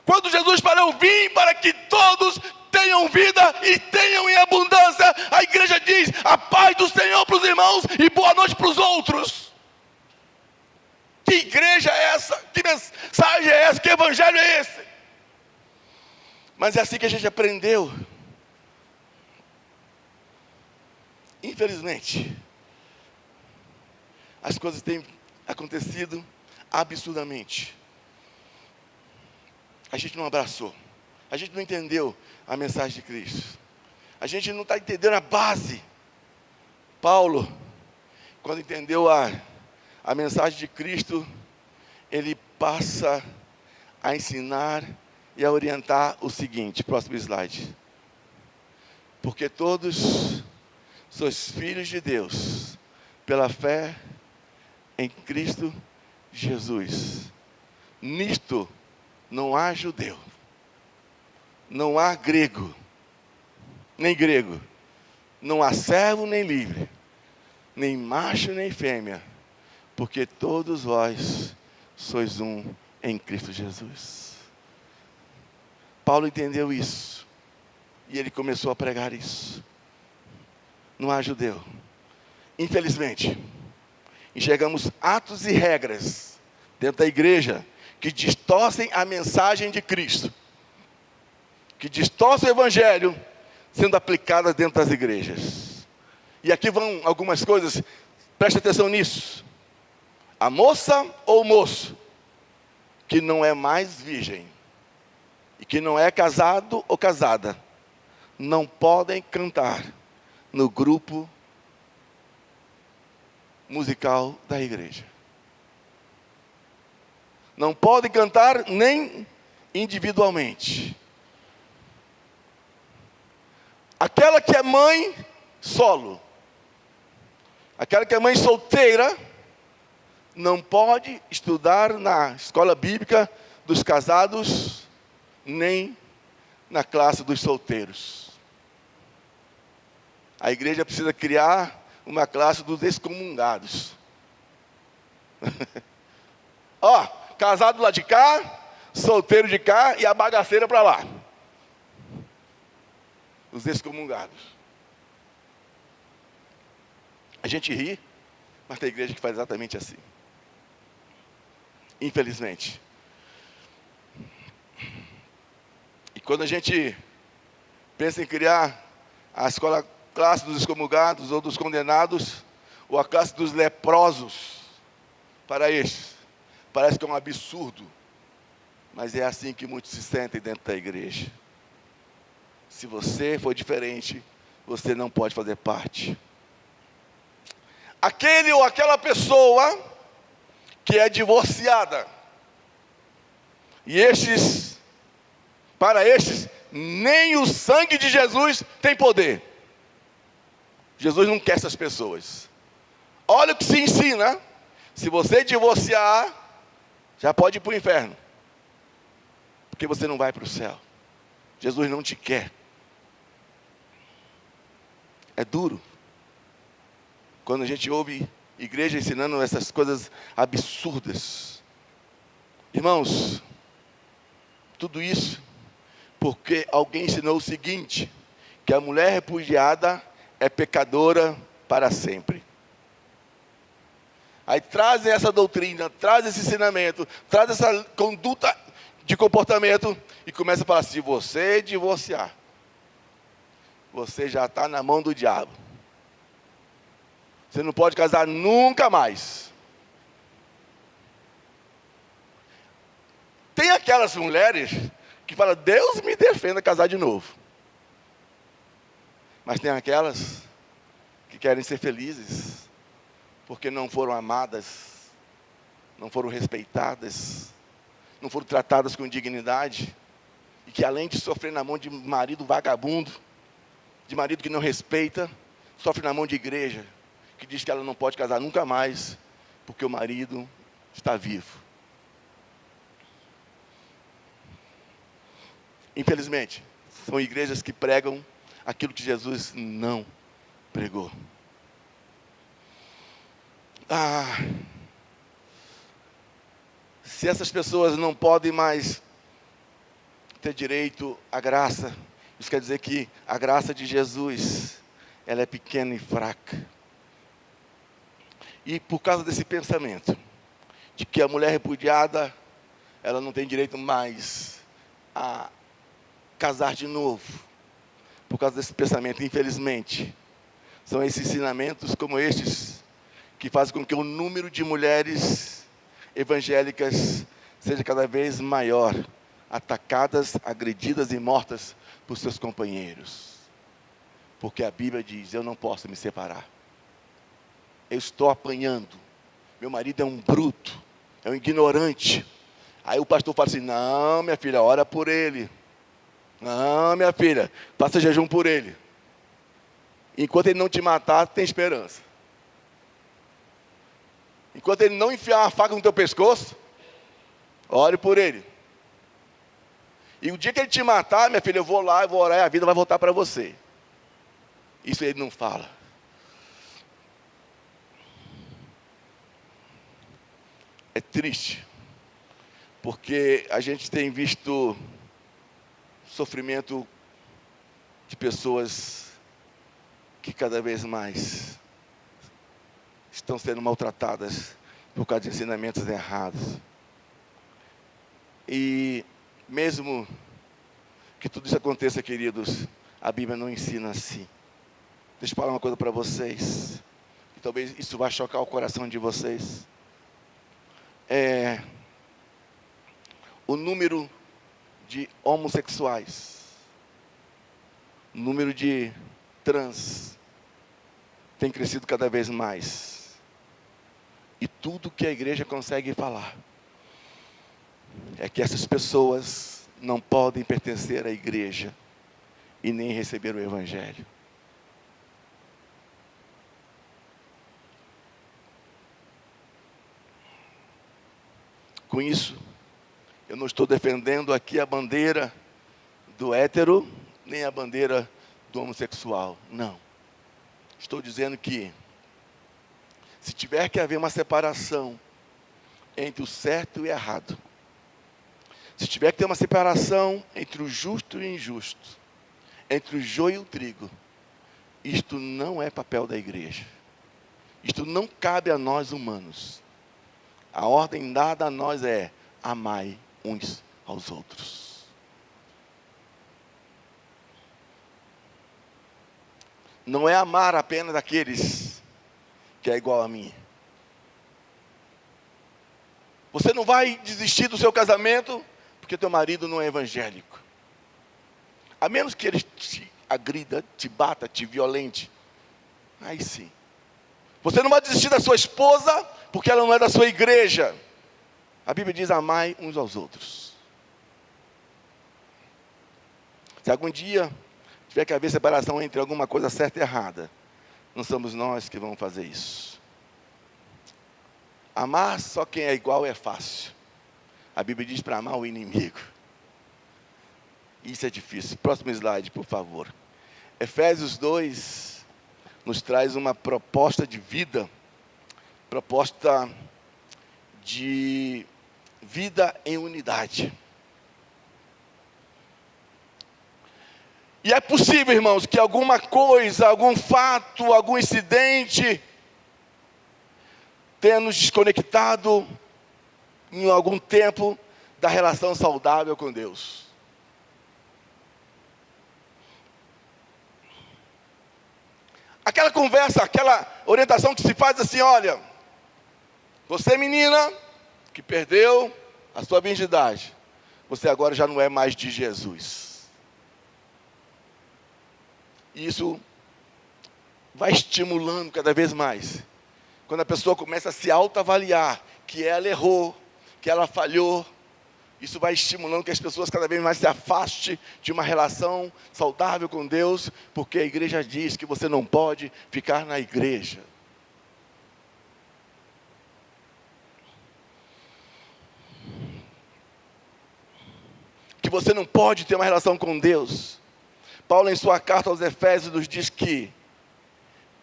Speaker 1: Quando Jesus falou: eu vim para que todos tenham vida e tenham em abundância, a igreja diz: a paz do Senhor para os irmãos e boa noite para os outros. Que igreja é essa? Que mensagem é essa? Que evangelho é esse? Mas é assim que a gente aprendeu. Infelizmente, as coisas têm acontecido absurdamente. A gente não abraçou. A gente não entendeu a mensagem de Cristo. A gente não está entendendo a base. Paulo, quando entendeu a mensagem de Cristo, ele passa a ensinar e a orientar o seguinte: próximo slide. Porque todos sois filhos de Deus, pela fé em Cristo Jesus. Nisto não há judeu, não há grego, nem grego, não há servo nem livre, nem macho nem fêmea, porque todos vós sois um em Cristo Jesus. Paulo entendeu isso, e ele começou a pregar isso. Não há judeu. Infelizmente, enxergamos atos e regras dentro da igreja que distorcem a mensagem de Cristo, que distorcem o evangelho sendo aplicadas dentro das igrejas. E aqui vão algumas coisas, preste atenção nisso. A moça ou o moço que não é mais virgem e que não é casado ou casada não podem cantar no grupo musical da igreja. Não podem cantar nem individualmente. Aquela que é mãe solo, aquela que é mãe solteira, não pode estudar na escola bíblica dos casados, nem na classe dos solteiros. A igreja precisa criar uma classe dos excomungados. Ó, casado lá de cá, solteiro de cá e a bagaceira para lá. Os excomungados. A gente ri, mas tem igreja que faz exatamente assim. Infelizmente. E quando a gente pensa em criar a escola classe dos excomungados ou dos condenados, ou a classe dos leprosos, para estes, parece que é um absurdo, mas é assim que muitos se sentem dentro da igreja. Se você for diferente, você não pode fazer parte. Aquele ou aquela pessoa que é divorciada, e para estes, nem o sangue de Jesus tem poder. Jesus não quer essas pessoas. Olha o que se ensina. Se você divorciar, já pode ir para o inferno, porque você não vai para o céu. Jesus não te quer. É duro quando a gente ouve igreja ensinando essas coisas absurdas. Irmãos, tudo isso porque alguém ensinou o seguinte, que a mulher repudiada é pecadora para sempre. Aí trazem essa doutrina, trazem esse ensinamento, trazem essa conduta de comportamento e começa a falar, se você divorciar, você já está na mão do diabo. Você não pode casar nunca mais. Tem aquelas mulheres que falam, Deus me defenda casar de novo. Mas tem aquelas que querem ser felizes, porque não foram amadas, não foram respeitadas, não foram tratadas com dignidade, e que além de sofrer na mão de marido vagabundo, de marido que não respeita, sofre na mão de igreja, que diz que ela não pode casar nunca mais, porque o marido está vivo. Infelizmente, são igrejas que pregam aquilo que Jesus não pregou. Se essas pessoas não podem mais ter direito à graça, isso quer dizer que a graça de Jesus, ela é pequena e fraca. E por causa desse pensamento, de que a mulher repudiada, ela não tem direito mais a casar de novo, por causa desse pensamento, infelizmente, são esses ensinamentos como estes, que fazem com que o número de mulheres evangélicas seja cada vez maior, atacadas, agredidas e mortas por seus companheiros. Porque a Bíblia diz, eu não posso me separar. Eu estou apanhando. Meu marido é um bruto, é um ignorante. Aí o pastor fala assim, não, minha filha, ora por ele. Não, minha filha, faça jejum por ele. Enquanto ele não te matar, tem esperança. Enquanto ele não enfiar uma faca no teu pescoço, ore por ele. E o dia que ele te matar, minha filha, eu vou lá, eu vou orar e a vida vai voltar para você. Isso ele não fala. É triste, porque a gente tem visto sofrimento de pessoas que cada vez mais estão sendo maltratadas por causa de ensinamentos errados. E mesmo que tudo isso aconteça, queridos, a Bíblia não ensina assim. Deixa eu falar uma coisa para vocês, e talvez isso vá chocar o coração de vocês. O número de homossexuais, o número de trans tem crescido cada vez mais. E tudo que a igreja consegue falar é que essas pessoas não podem pertencer à igreja e nem receber o evangelho. Com isso, eu não estou defendendo aqui a bandeira do hétero, nem a bandeira do homossexual. Não. Estou dizendo que, se tiver que haver uma separação entre o certo e o errado, se tiver que ter uma separação entre o justo e o injusto, entre o joio e o trigo, isto não é papel da igreja. Isto não cabe a nós humanos. A ordem dada a nós é: amai uns aos outros. Não é amar apenas aqueles que é igual a mim. Você não vai desistir do seu casamento porque teu marido não é evangélico. A menos que ele te agrida, te bata, te violente. Aí sim. Você não vai desistir da sua esposa porque ela não é da sua igreja. A Bíblia diz: amai uns aos outros. Se algum dia tiver que haver separação entre alguma coisa certa e errada, não somos nós que vamos fazer isso. Amar só quem é igual é fácil. A Bíblia diz para amar o inimigo. Isso é difícil. Próximo slide, por favor. Efésios 2 nos traz uma proposta de vida, proposta de vida em unidade. E é possível, irmãos, que alguma coisa, algum fato, algum incidente tenha nos desconectado em algum tempo da relação saudável com Deus. Aquela conversa, aquela orientação que se faz assim: olha, você menina que perdeu a sua virgindade, você agora já não é mais de Jesus. E isso vai estimulando cada vez mais. Quando a pessoa começa a se autoavaliar que ela errou, que ela falhou, isso vai estimulando que as pessoas cada vez mais se afastem de uma relação saudável com Deus, porque a igreja diz que você não pode ficar na igreja. Que você não pode ter uma relação com Deus. Paulo, em sua carta aos Efésios, nos diz que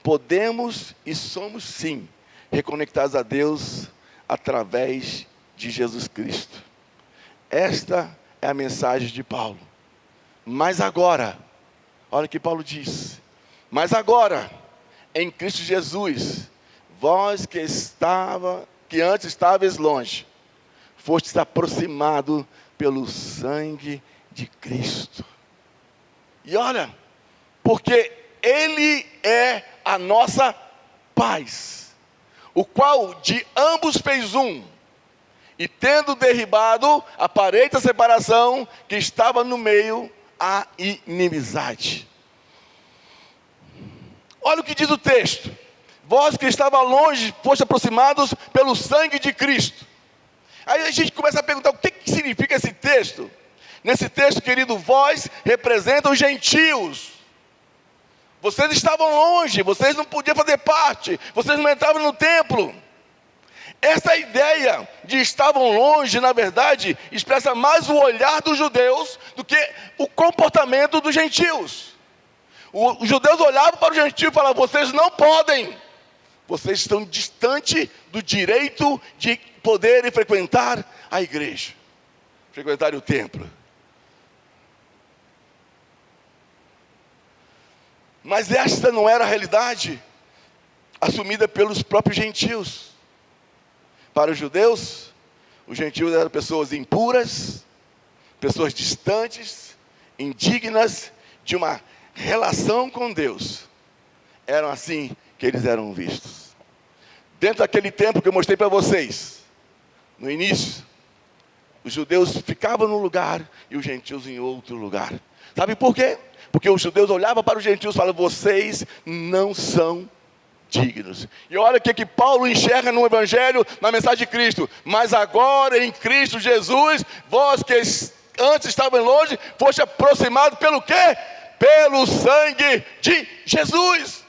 Speaker 1: podemos e somos sim reconectados a Deus através de Jesus Cristo. Esta é a mensagem de Paulo. Mas agora, olha o que Paulo diz: mas agora, em Cristo Jesus, vós que antes estavais longe, fostes aproximados pelo sangue de Cristo. E olha, porque Ele é a nossa paz, o qual de ambos fez um, e tendo derribado a parede da separação que estava no meio, a inimizade. Olha o que diz o texto: vós que estava longe, foste aproximados pelo sangue de Cristo. Aí a gente começa a perguntar: o que significa esse texto? Nesse texto, querido, vós representam os gentios. Vocês estavam longe, vocês não podiam fazer parte, vocês não entravam no templo. Essa ideia de estavam longe, na verdade, expressa mais o olhar dos judeus do que o comportamento dos gentios. Os judeus olhavam para os gentios e falavam: vocês não podem, vocês estão distante do direito de poderem frequentar a igreja, frequentar o templo. Mas esta não era a realidade assumida pelos próprios gentios. Para os judeus, os gentios eram pessoas impuras, pessoas distantes, indignas de uma relação com Deus. Eram assim que eles eram vistos. Dentro daquele tempo que eu mostrei para vocês, no início, os judeus ficavam num lugar e os gentios em outro lugar. Sabe por quê? Porque os judeus olhavam para os gentios e falavam: vocês não são dignos. E olha o que Paulo enxerga no Evangelho, na mensagem de Cristo: mas agora em Cristo Jesus, vós que antes estavam longe, foste aproximados pelo quê? Pelo sangue de Jesus.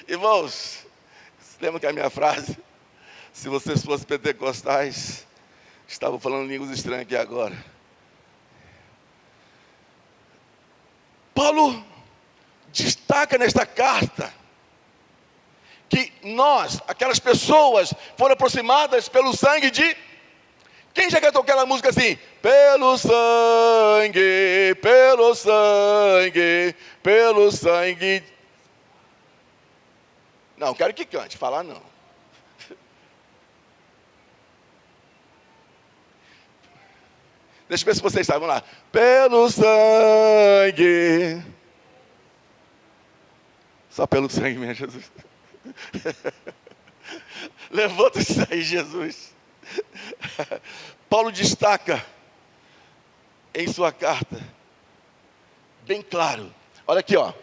Speaker 1: Irmãos, lembra que a minha frase: se vocês fossem pentecostais, estavam falando línguas estranhas aqui agora. Paulo destaca nesta carta que nós, aquelas pessoas, foram aproximadas pelo sangue de... Quem já cantou aquela música assim? Pelo sangue, pelo sangue, pelo sangue. Não, quero que cante, falar não. Deixa eu ver se vocês sabem, vamos lá. Pelo sangue. Só pelo sangue mesmo, Jesus. Levanta-se aí, Jesus. Paulo destaca em sua carta, bem claro. Olha aqui, ó.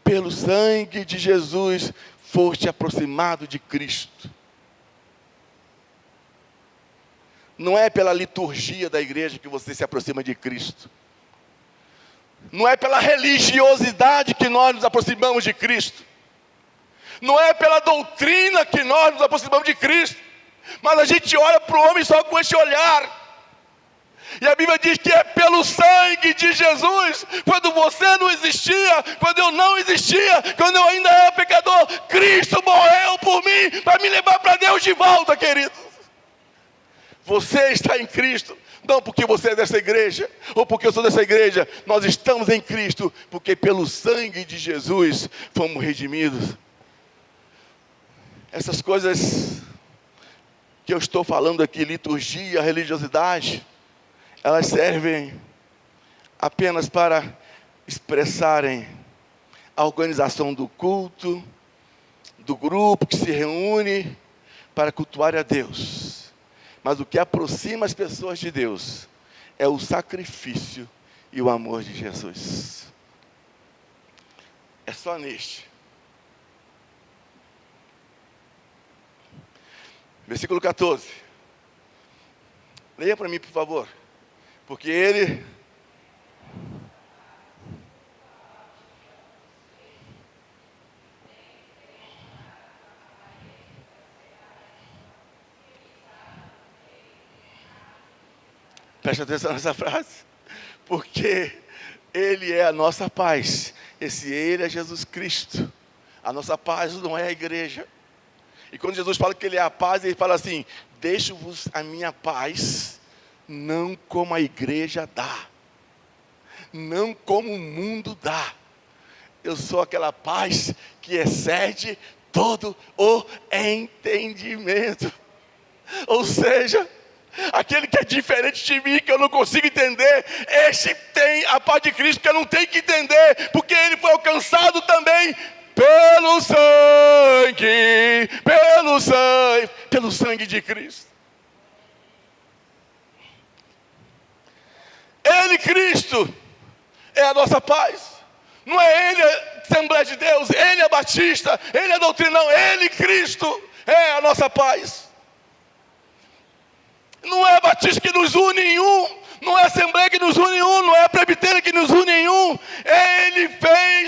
Speaker 1: Pelo sangue de Jesus foste aproximado de Cristo. Não é pela liturgia da igreja que você se aproxima de Cristo. Não é pela religiosidade que nós nos aproximamos de Cristo. Não é pela doutrina que nós nos aproximamos de Cristo. Mas a gente olha para o homem só com esse olhar. E a Bíblia diz que é pelo sangue de Jesus. Quando você não existia, quando eu não existia, quando eu ainda era pecador, Cristo morreu por mim para me levar para Deus de volta, querido. Você está em Cristo, não porque você é dessa igreja, ou porque eu sou dessa igreja. Nós estamos em Cristo, porque pelo sangue de Jesus fomos redimidos. Essas coisas que eu estou falando aqui, liturgia, religiosidade, elas servem apenas para expressarem a organização do culto, do grupo que se reúne para cultuar a Deus. Mas o que aproxima as pessoas de Deus é o sacrifício e o amor de Jesus. É só neste. Versículo 14. Leia para mim, por favor. Porque ele... Preste atenção nessa frase. Porque Ele é a nossa paz. Esse Ele é Jesus Cristo. A nossa paz não é a igreja. E quando Jesus fala que Ele é a paz, Ele fala assim: deixo-vos a minha paz, não como a igreja dá, não como o mundo dá. Eu sou aquela paz que excede todo o entendimento. Ou seja, aquele que é diferente de mim, que eu não consigo entender, este tem a paz de Cristo que eu não tenho que entender, porque ele foi alcançado também pelo sangue de Cristo. Ele, Cristo, é a nossa paz. Não é Ele a Assembleia de Deus, Ele é Batista, Ele é doutrina, não. Ele, Cristo, é a nossa paz. Não é Batista que nos une em um, não é Assembleia que nos une em um, não é Presbitério que nos une em um. Ele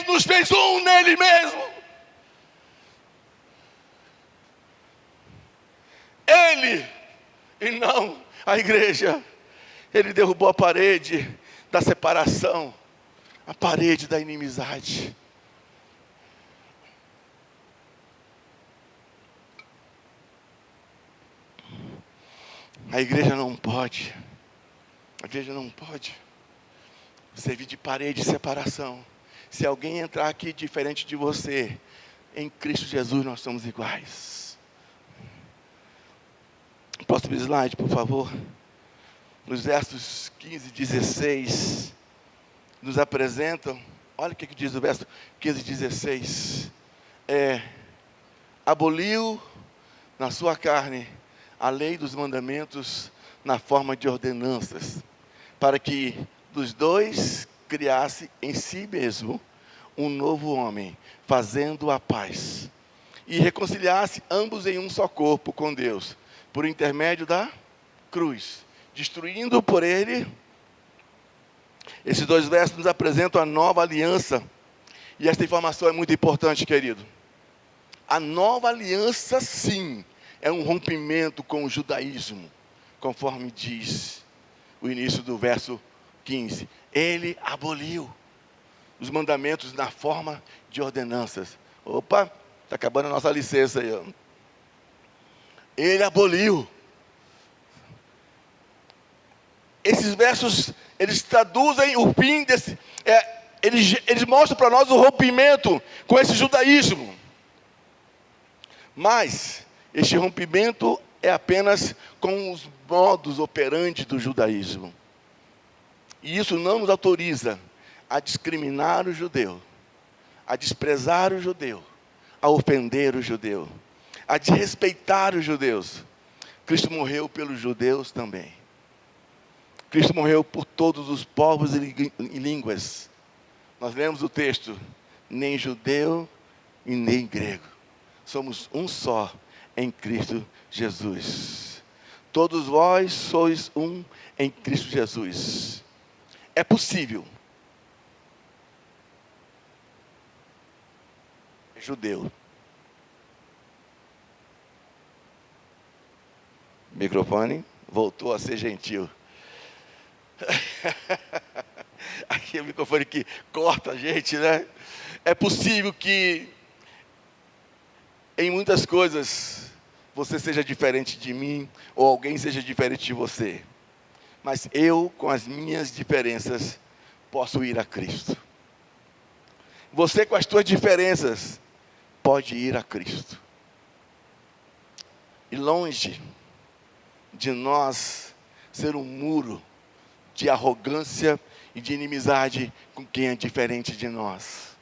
Speaker 1: nos fez um nele mesmo. A igreja, ele derrubou a parede da separação, a parede da inimizade. A igreja não pode servir de parede de separação. Se alguém entrar aqui diferente de você, em Cristo Jesus nós somos iguais. Próximo slide, por favor. Nos versos 15 e 16, nos apresentam, olha o que diz o verso 15 e 16. Aboliu na sua carne a lei dos mandamentos na forma de ordenanças, para que dos dois criasse em si mesmo um novo homem, fazendo a paz, e reconciliasse ambos em um só corpo com Deus, por intermédio da cruz, destruindo por ele. Esses dois versos nos apresentam a nova aliança, e esta informação é muito importante, querido. A nova aliança, sim, é um rompimento com o judaísmo, conforme diz o início do verso 15. Ele aboliu os mandamentos na forma de ordenanças. Opa, está acabando a nossa licença aí. Ó. Ele aboliu. Esses versos, eles traduzem o fim desse... eles mostram para nós o rompimento com esse judaísmo. Mas este rompimento é apenas com os modos operandi do judaísmo. E isso não nos autoriza a discriminar o judeu, a desprezar o judeu, a ofender o judeu, a desrespeitar os judeus. Cristo morreu pelos judeus também. Cristo morreu por todos os povos e línguas. Nós lemos o texto, nem judeu e nem grego. Somos um só em Cristo Jesus. Todos vós sois um em Cristo Jesus. É possível. Judeu. Microfone voltou a ser gentil. Aqui é o microfone que corta a gente, né? É possível que em muitas coisas você seja diferente de mim, ou alguém seja diferente de você. Mas eu, com as minhas diferenças, posso ir a Cristo. Você, com as suas diferenças, pode ir a Cristo. E longe de nós ser um muro de arrogância e de inimizade com quem é diferente de nós.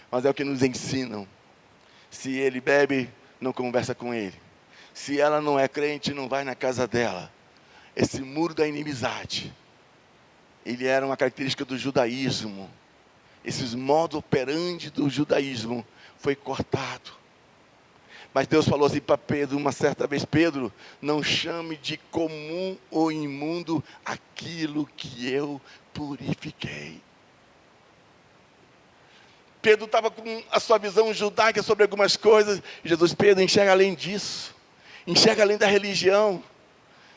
Speaker 1: Mas é o que nos ensinam. Se ele bebe, não conversa com ele. Se ela não é crente, não vai na casa dela. Esse muro da inimizade, ele era uma característica do judaísmo. Esses modos operandi do judaísmo foi cortado. Mas Deus falou assim para Pedro, uma certa vez: Pedro, não chame de comum ou imundo aquilo que eu purifiquei. Pedro estava com a sua visão judaica sobre algumas coisas. Jesus: Pedro, enxerga além disso. Enxerga além da religião.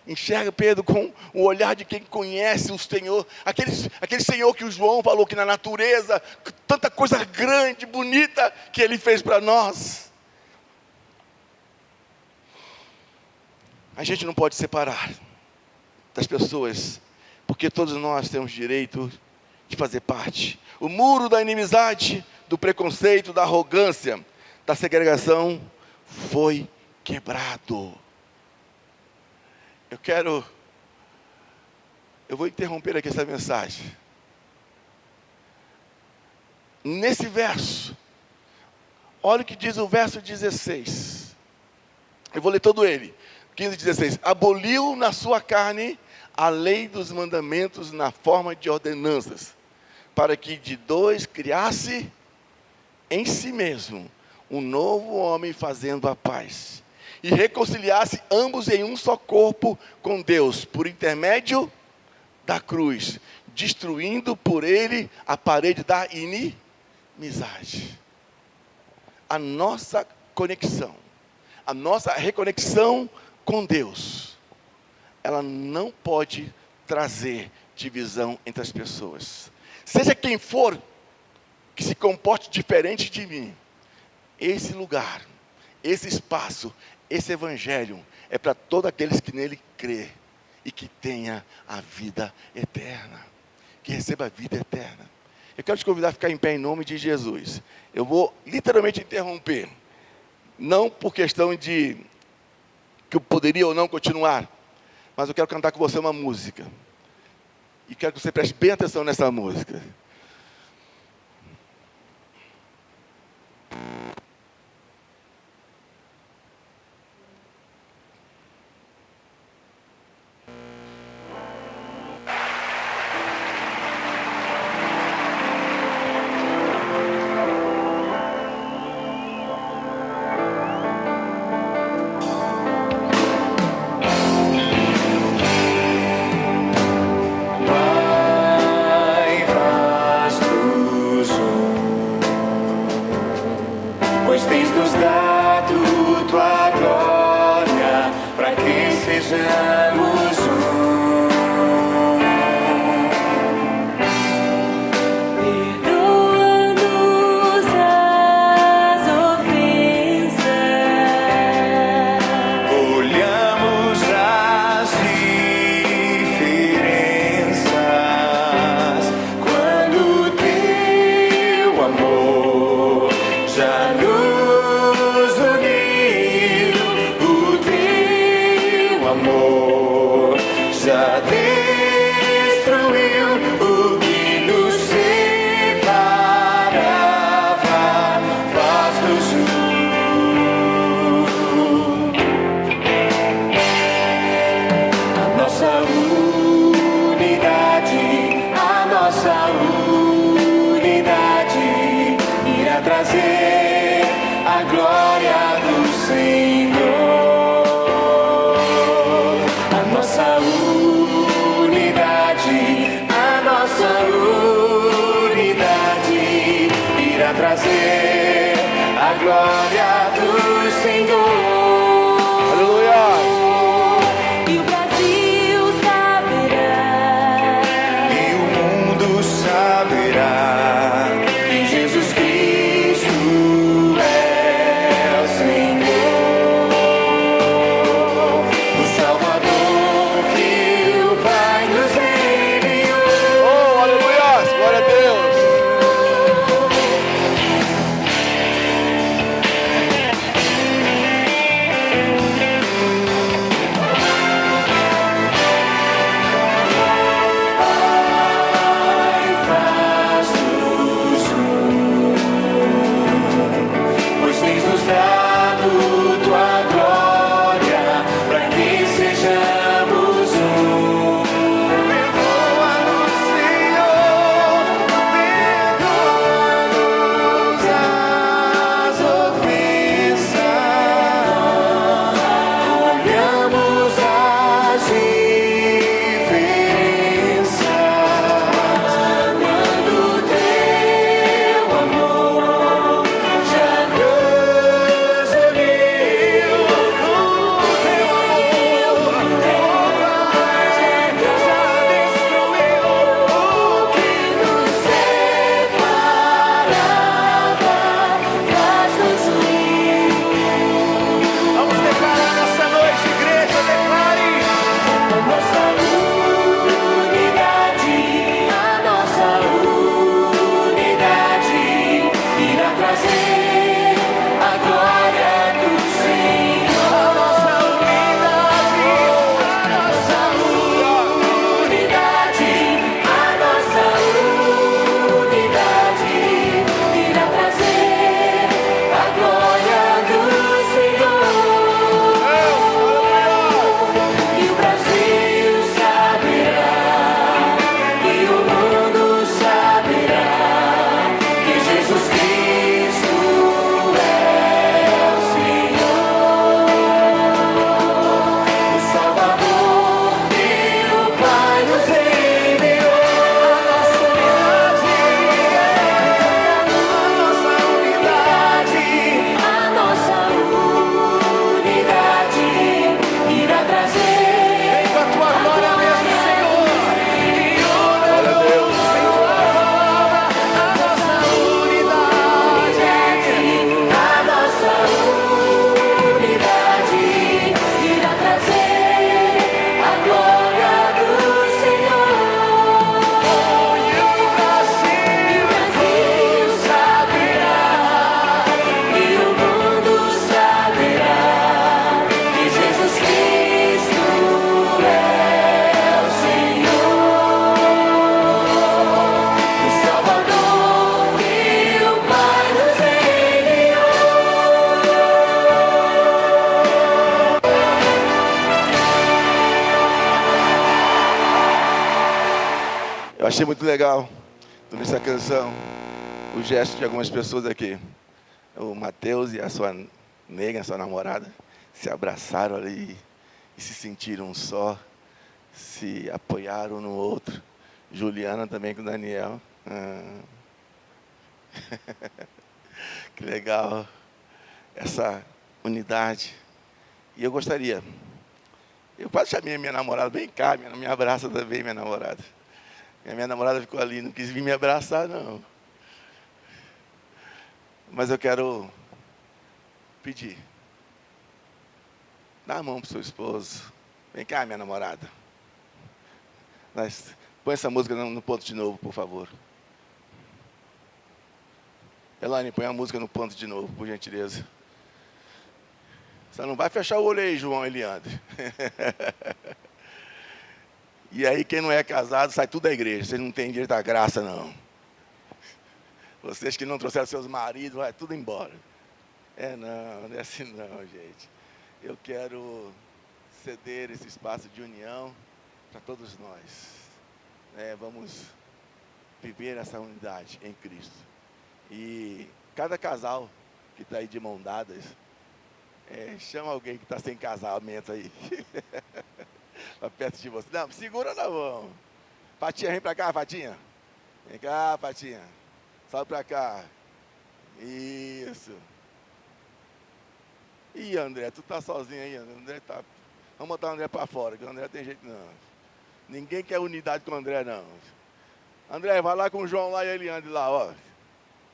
Speaker 1: Enxerga, Pedro, com o olhar de quem conhece o Senhor. Aquele Senhor que o João falou que na natureza, tanta coisa grande, bonita, que Ele fez para nós. A gente não pode separar das pessoas, porque todos nós temos direito de fazer parte. O muro da inimizade, do preconceito, da arrogância, da segregação foi quebrado. Eu vou interromper aqui essa mensagem. Nesse verso, olha o que diz o verso 16. Eu vou ler todo ele. 15 e 16. Aboliu na sua carne a lei dos mandamentos na forma de ordenanças, para que de dois criasse em si mesmo um novo homem, fazendo a paz, e reconciliasse ambos em um só corpo com Deus, por intermédio da cruz, destruindo por ele a parede da inimizade. A nossa conexão, a nossa reconexão com Deus ela não pode trazer divisão entre as pessoas. Seja quem for que se comporte diferente de mim, esse lugar, esse espaço, esse evangelho é para todos aqueles que nele crê e que tenha a vida eterna, que receba a vida eterna. Eu quero te convidar a ficar em pé em nome de Jesus. Eu vou literalmente interromper, não por questão de que eu poderia ou não continuar, mas eu quero cantar com você uma música. E quero que você preste bem atenção nessa música.
Speaker 5: Pois tens nos dado tua glória, para que sejamos
Speaker 4: Perdoa-nos as ofensas,
Speaker 5: olhamos as diferenças, quando o teu amor já nos uniu, o teu amor já destruiu o que nos separava, faz-nos um. A nossa unidade irá trazer a glória do Senhor. A nossa unidade irá trazer a glória do Senhor.
Speaker 1: Aleluia!
Speaker 4: e o Brasil saberá
Speaker 5: E o mundo saberá que Jesus Cristo é o Senhor, o Salvador que o Pai nos enviou.
Speaker 1: Oh, aleluia! Glória a Deus! achei muito legal, durante essa canção, o gesto de algumas pessoas aqui. O Mateus e a sua nega, a sua namorada, se abraçaram ali e se sentiram um só, se apoiaram um no outro. Juliana também com o Daniel. Que legal essa unidade. E eu gostaria, eu quase chamei a minha namorada, vem cá, me abraça também, minha namorada. E a minha namorada ficou ali, não quis vir me abraçar, não. Mas eu quero pedir, dá a mão para o seu esposo. Vem cá, minha namorada. Põe essa música no ponto de novo, por favor. Elaine, põe a música no ponto de novo, por gentileza. Você não vai fechar o olho aí, João Eliandre. E aí, quem não é casado, sai tudo da igreja. Vocês não têm direito à graça, não. Vocês que não trouxeram seus maridos, vai tudo embora. Não é assim não, gente. Eu quero ceder esse espaço de união para todos nós. Vamos viver essa unidade em Cristo. E cada casal que está aí de mão dadas, chama alguém que está sem casamento aí. Para perto de você. Não, segura na mão. Fatinha, vem para cá, Fatinha. Vem cá, Fatinha. Sobe para cá. Isso. Ih, André, tu tá sozinho aí, André tá... Vamos botar o André para fora, que o André tem jeito não. Ninguém quer unidade com o André, não. André, vai lá com o João lá e ele anda lá, ó.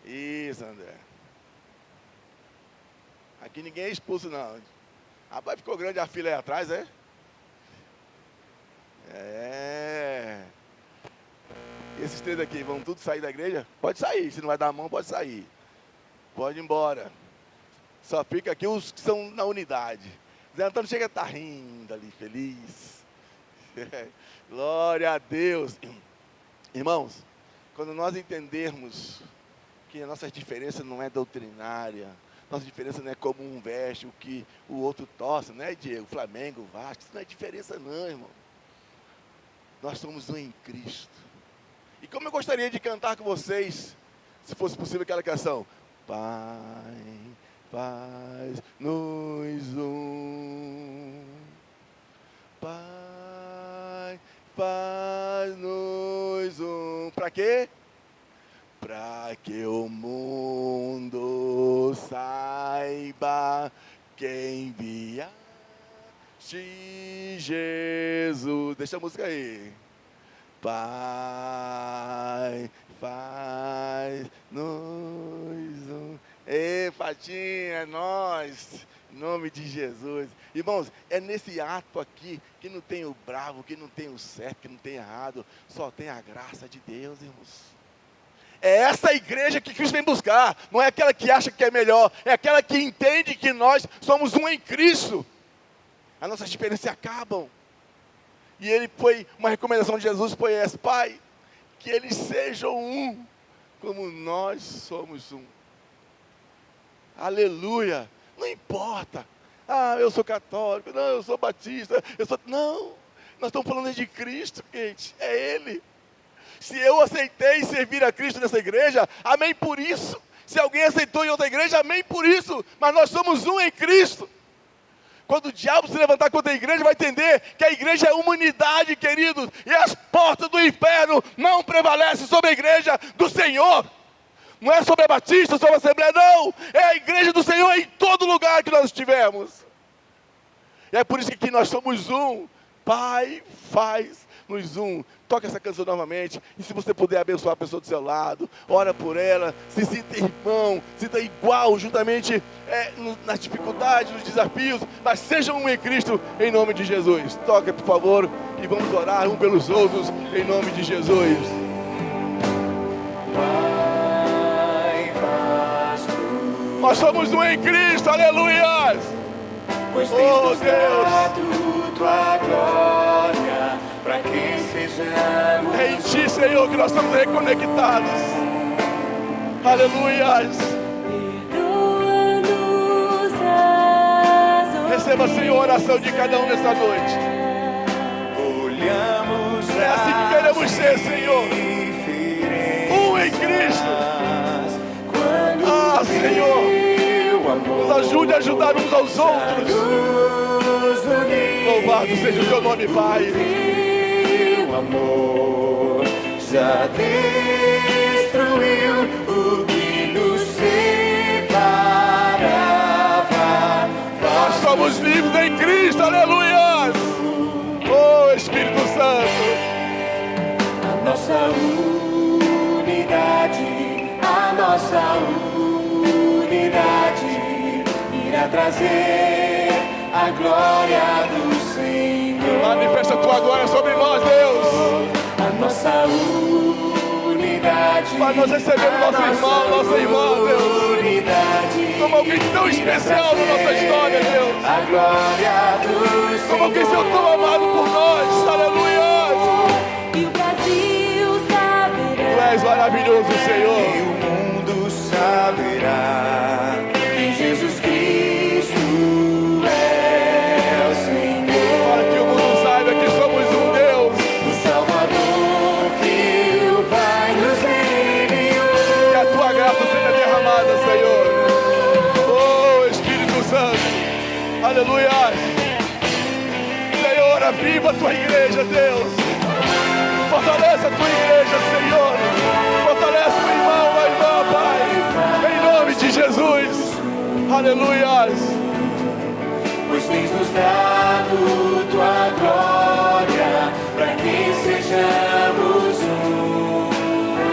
Speaker 1: Isso, André. Aqui ninguém é expulso, não. Rapaz, ficou grande a fila aí atrás, é? E esses três aqui vão tudo sair da igreja? Pode sair, se não vai dar a mão, pode sair. Pode ir embora. Só fica aqui os que são na unidade. Zé Antônio chega a estar rindo ali, feliz. Glória a Deus. Irmãos, quando nós entendermos que a nossa diferença não é doutrinária, nossa diferença não é como um veste, o que o outro torce, não é, Diego? Flamengo, Vasco, isso não é diferença não, irmão. Nós somos um em Cristo. E como eu gostaria de cantar com vocês, se fosse possível aquela canção. Pai, faz-nos um. Pai, faz-nos um. Para quê? Para que o mundo saiba quem enviaste Jesus. Deixa a música aí. Pai, faz-nos um. Ei, Fatinha, é nós. Em nome de Jesus. Irmãos, é nesse ato aqui que não tem o bravo, que não tem o certo, que não tem errado. Só tem a graça de Deus, irmãos. É essa igreja que Cristo vem buscar. Não é aquela que acha que é melhor. É aquela que entende que nós somos um em Cristo. As nossas diferenças acabam. E uma recomendação de Jesus foi essa. Pai, que eles sejam um, como nós somos um. Aleluia. Não importa. Eu sou católico. Não, eu sou batista. Não, nós estamos falando de Cristo, gente. É Ele. Se eu aceitei servir a Cristo nessa igreja, amém por isso. Se alguém aceitou em outra igreja, amém por isso. Mas nós somos um em Cristo. Quando o diabo se levantar contra a igreja, vai entender que a igreja é uma unidade, queridos. E as portas do inferno não prevalecem sobre a igreja do Senhor. Não é sobre a Batista, sobre a Assembleia, não. É a igreja do Senhor em todo lugar que nós estivermos. E é por isso que aqui nós somos um. Pai, faz-nos um. Toca essa canção novamente. E se você puder abençoar a pessoa do seu lado, ora por ela, se sinta irmão, sinta igual, juntamente nas dificuldades, nos desafios, mas sejam um em Cristo, em nome de Jesus. Toca, por favor, e vamos orar um pelos outros, em nome de Jesus. Nós somos um em Cristo, aleluia!
Speaker 5: Pois tens
Speaker 1: Deus!
Speaker 5: tua glória, para que sejamos.
Speaker 1: É em Ti, Senhor, que nós estamos reconectados. Aleluia! Receba, Senhor, a oração de cada um nesta noite.
Speaker 5: Olhamos
Speaker 1: É assim que queremos ser, Senhor. ajude a ajudar uns aos outros. Louvado seja o teu nome, Pai.
Speaker 5: Teu amor já destruiu o que nos separava.
Speaker 1: Nós somos livres em Cristo, aleluia. Oh, Espírito Santo.
Speaker 5: A nossa unidade irá trazer a glória do Senhor.
Speaker 1: Manifesta a tua glória sobre nós, Deus.
Speaker 5: A nossa unidade.
Speaker 1: Para nós receber nosso irmão, nossa irmã, Deus.
Speaker 5: Unidade.
Speaker 1: Como alguém tão especial na nossa história, Deus.
Speaker 5: A glória do Senhor.
Speaker 1: Como alguém seu tão amado por nós, aleluia.
Speaker 4: E o Brasil saberá.
Speaker 1: Tu és maravilhoso, Senhor.
Speaker 5: E o mundo saberá que Jesus Cristo é o Senhor.
Speaker 1: Para que o mundo saiba que somos um Deus.
Speaker 5: O Salvador que o Pai nos enviou.
Speaker 1: Que a tua graça seja derramada, Senhor. Oh, Espírito Santo. Aleluia. Senhor, aviva a tua igreja, Deus. Fortalece a tua igreja, Senhor. Fortalece o irmão, a irmã, Pai. Em nome de Jesus. Aleluia.
Speaker 5: Pois tens nos dado tua glória, para que sejamos um.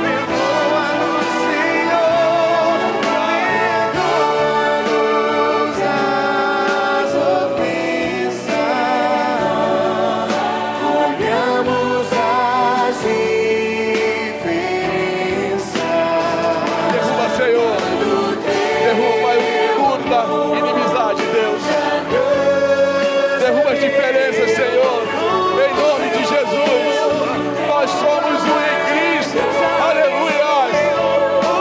Speaker 5: Perdoa-nos, Senhor, perdoa-nos as ofensas, olhamos as diferenças.
Speaker 1: Derruba, Senhor. Derruba toda inimizade, Deus. Derruba as diferenças, Senhor. Em nome de Jesus. Nós somos um em Cristo. Aleluia.
Speaker 5: O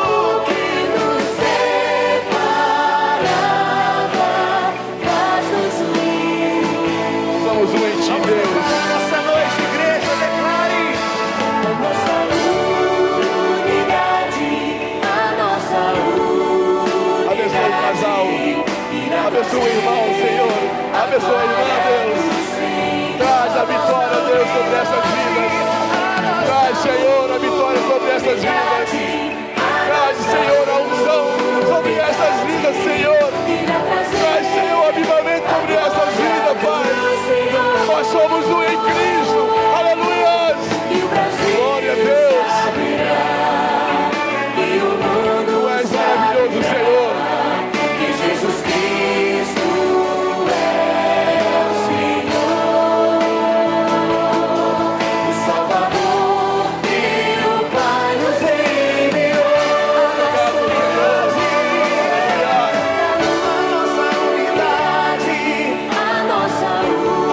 Speaker 5: que nos separava faz-nos unir.
Speaker 1: Somos um em Ti, Deus.
Speaker 5: Essa noite, igreja, declare a nossa unidade, a nossa
Speaker 1: Abençoe o casal. Abençoe o irmão, Senhor. Abençoe a irmã, Deus. Traz a vitória, Deus, sobre essas vidas. Traz, Senhor, a vitória sobre essas vidas. Traz, Senhor, a unção sobre essas vidas, Senhor. Traz, Senhor, avivamento sobre essas vidas, Pai. Nós somos um em Cristo. Aleluia. Glória a Deus. Tu és maravilhoso, Senhor.
Speaker 5: Que Jesus Cristo é o Senhor, o Salvador que o Pai nos enviou. A nossa unidade.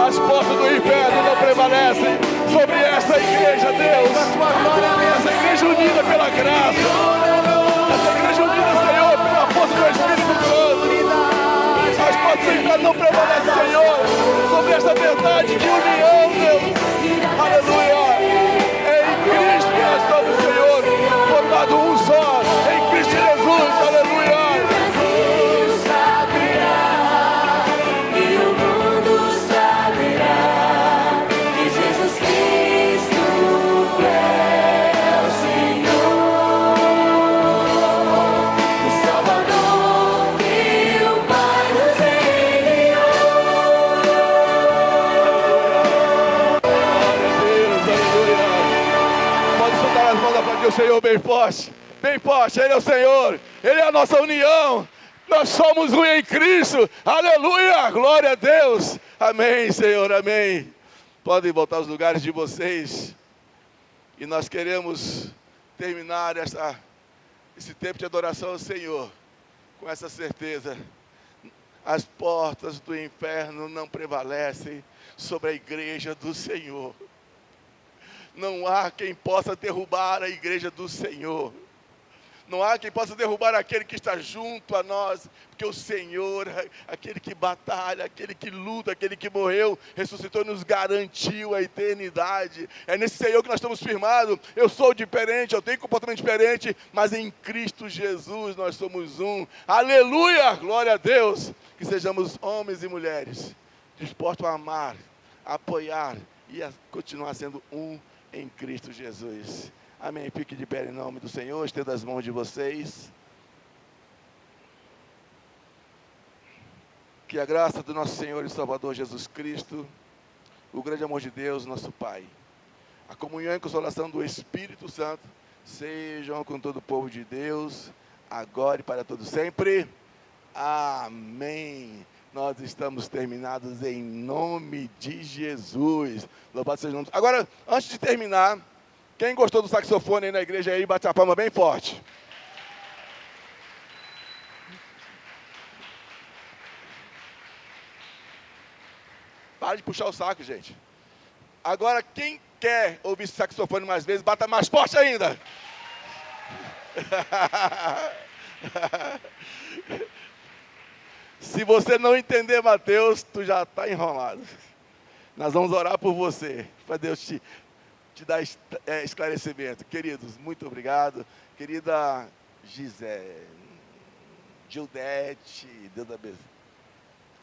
Speaker 1: As portas do inferno não prevalecem sobre essa igreja, Deus. Essa igreja unida pela graça. Essa igreja unida, Senhor, pela força do Espírito Santo. As portas do inferno não prevalecem, Senhor, sobre essa verdade de união, Deus. Aleluia. É em Cristo que nós estamos, Senhor, formado um só. Em Cristo Jesus. Aleluia.
Speaker 5: Brasil saberá e o mundo saberá que Jesus Cristo é o Senhor, o Salvador que o Pai nos enviou.
Speaker 1: Glória a Deus, aleluia. Pode soltar as mãos para que o Senhor bem forte. Bem forte, Ele é o Senhor. Ele é a nossa união. Nós somos um em Cristo. Aleluia, glória a Deus. Amém, Senhor, amém. Podem voltar aos lugares de vocês. E nós queremos terminar esse tempo de adoração ao Senhor com essa certeza. As portas do inferno não prevalecem sobre a igreja do Senhor. Não há quem possa derrubar a igreja do Senhor. Não há quem possa derrubar aquele que está junto a nós, porque o Senhor, aquele que batalha, aquele que luta, aquele que morreu, ressuscitou e nos garantiu a eternidade. É nesse Senhor que nós estamos firmados. Eu sou diferente, eu tenho comportamento diferente, mas em Cristo Jesus nós somos um. Aleluia! Glória a Deus! Que sejamos homens e mulheres dispostos a amar, a apoiar e a continuar sendo um em Cristo Jesus. Amém. Fique de pé em nome do Senhor, estenda as mãos de vocês. Que a graça do nosso Senhor e Salvador Jesus Cristo, o grande amor de Deus, nosso Pai, a comunhão e consolação do Espírito Santo, sejam com todo o povo de Deus, agora e para todo sempre. Amém. Nós estamos terminados em nome de Jesus. Louvado seja o nome. Agora, antes de terminar, quem gostou do saxofone aí na igreja aí, bate a palma bem forte. Para de puxar o saco, gente. Agora, quem quer ouvir esse saxofone mais vezes, bata mais forte ainda. Se você não entender Mateus, tu já está enrolado. Nós vamos orar por você, para Deus te dar esclarecimento. Queridos, muito obrigado. Querida Gildete, Deus abençoe.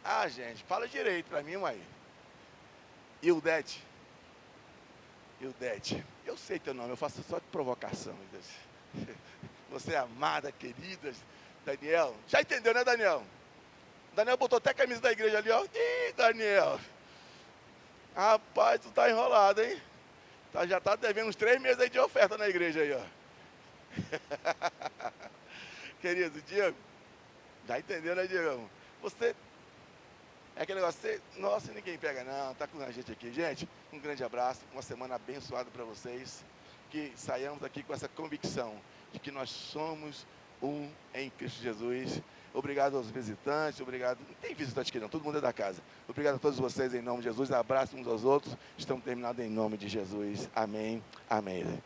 Speaker 1: Ah, gente, fala direito para mim, mãe. Ildete. Eu sei teu nome, eu faço só de provocação. Você é amada, querida. Daniel, já entendeu, né, Daniel? Daniel botou até a camisa da igreja ali, ó. Ih, Daniel. Rapaz, tu tá enrolado, hein? Já tá devendo uns 3 meses aí de oferta na igreja aí, ó. Querido, Diego, já entendeu, né, Diego? Você, é aquele negócio, nossa, ninguém pega não, tá com a gente aqui. Gente, um grande abraço, uma semana abençoada para vocês. Que saiamos aqui com essa convicção de que nós somos um em Cristo Jesus. Obrigado aos visitantes, obrigado. Não tem visitante aqui não, todo mundo é da casa. Obrigado a todos vocês em nome de Jesus. Abraço uns aos outros. Estamos terminados em nome de Jesus. Amém. Amém.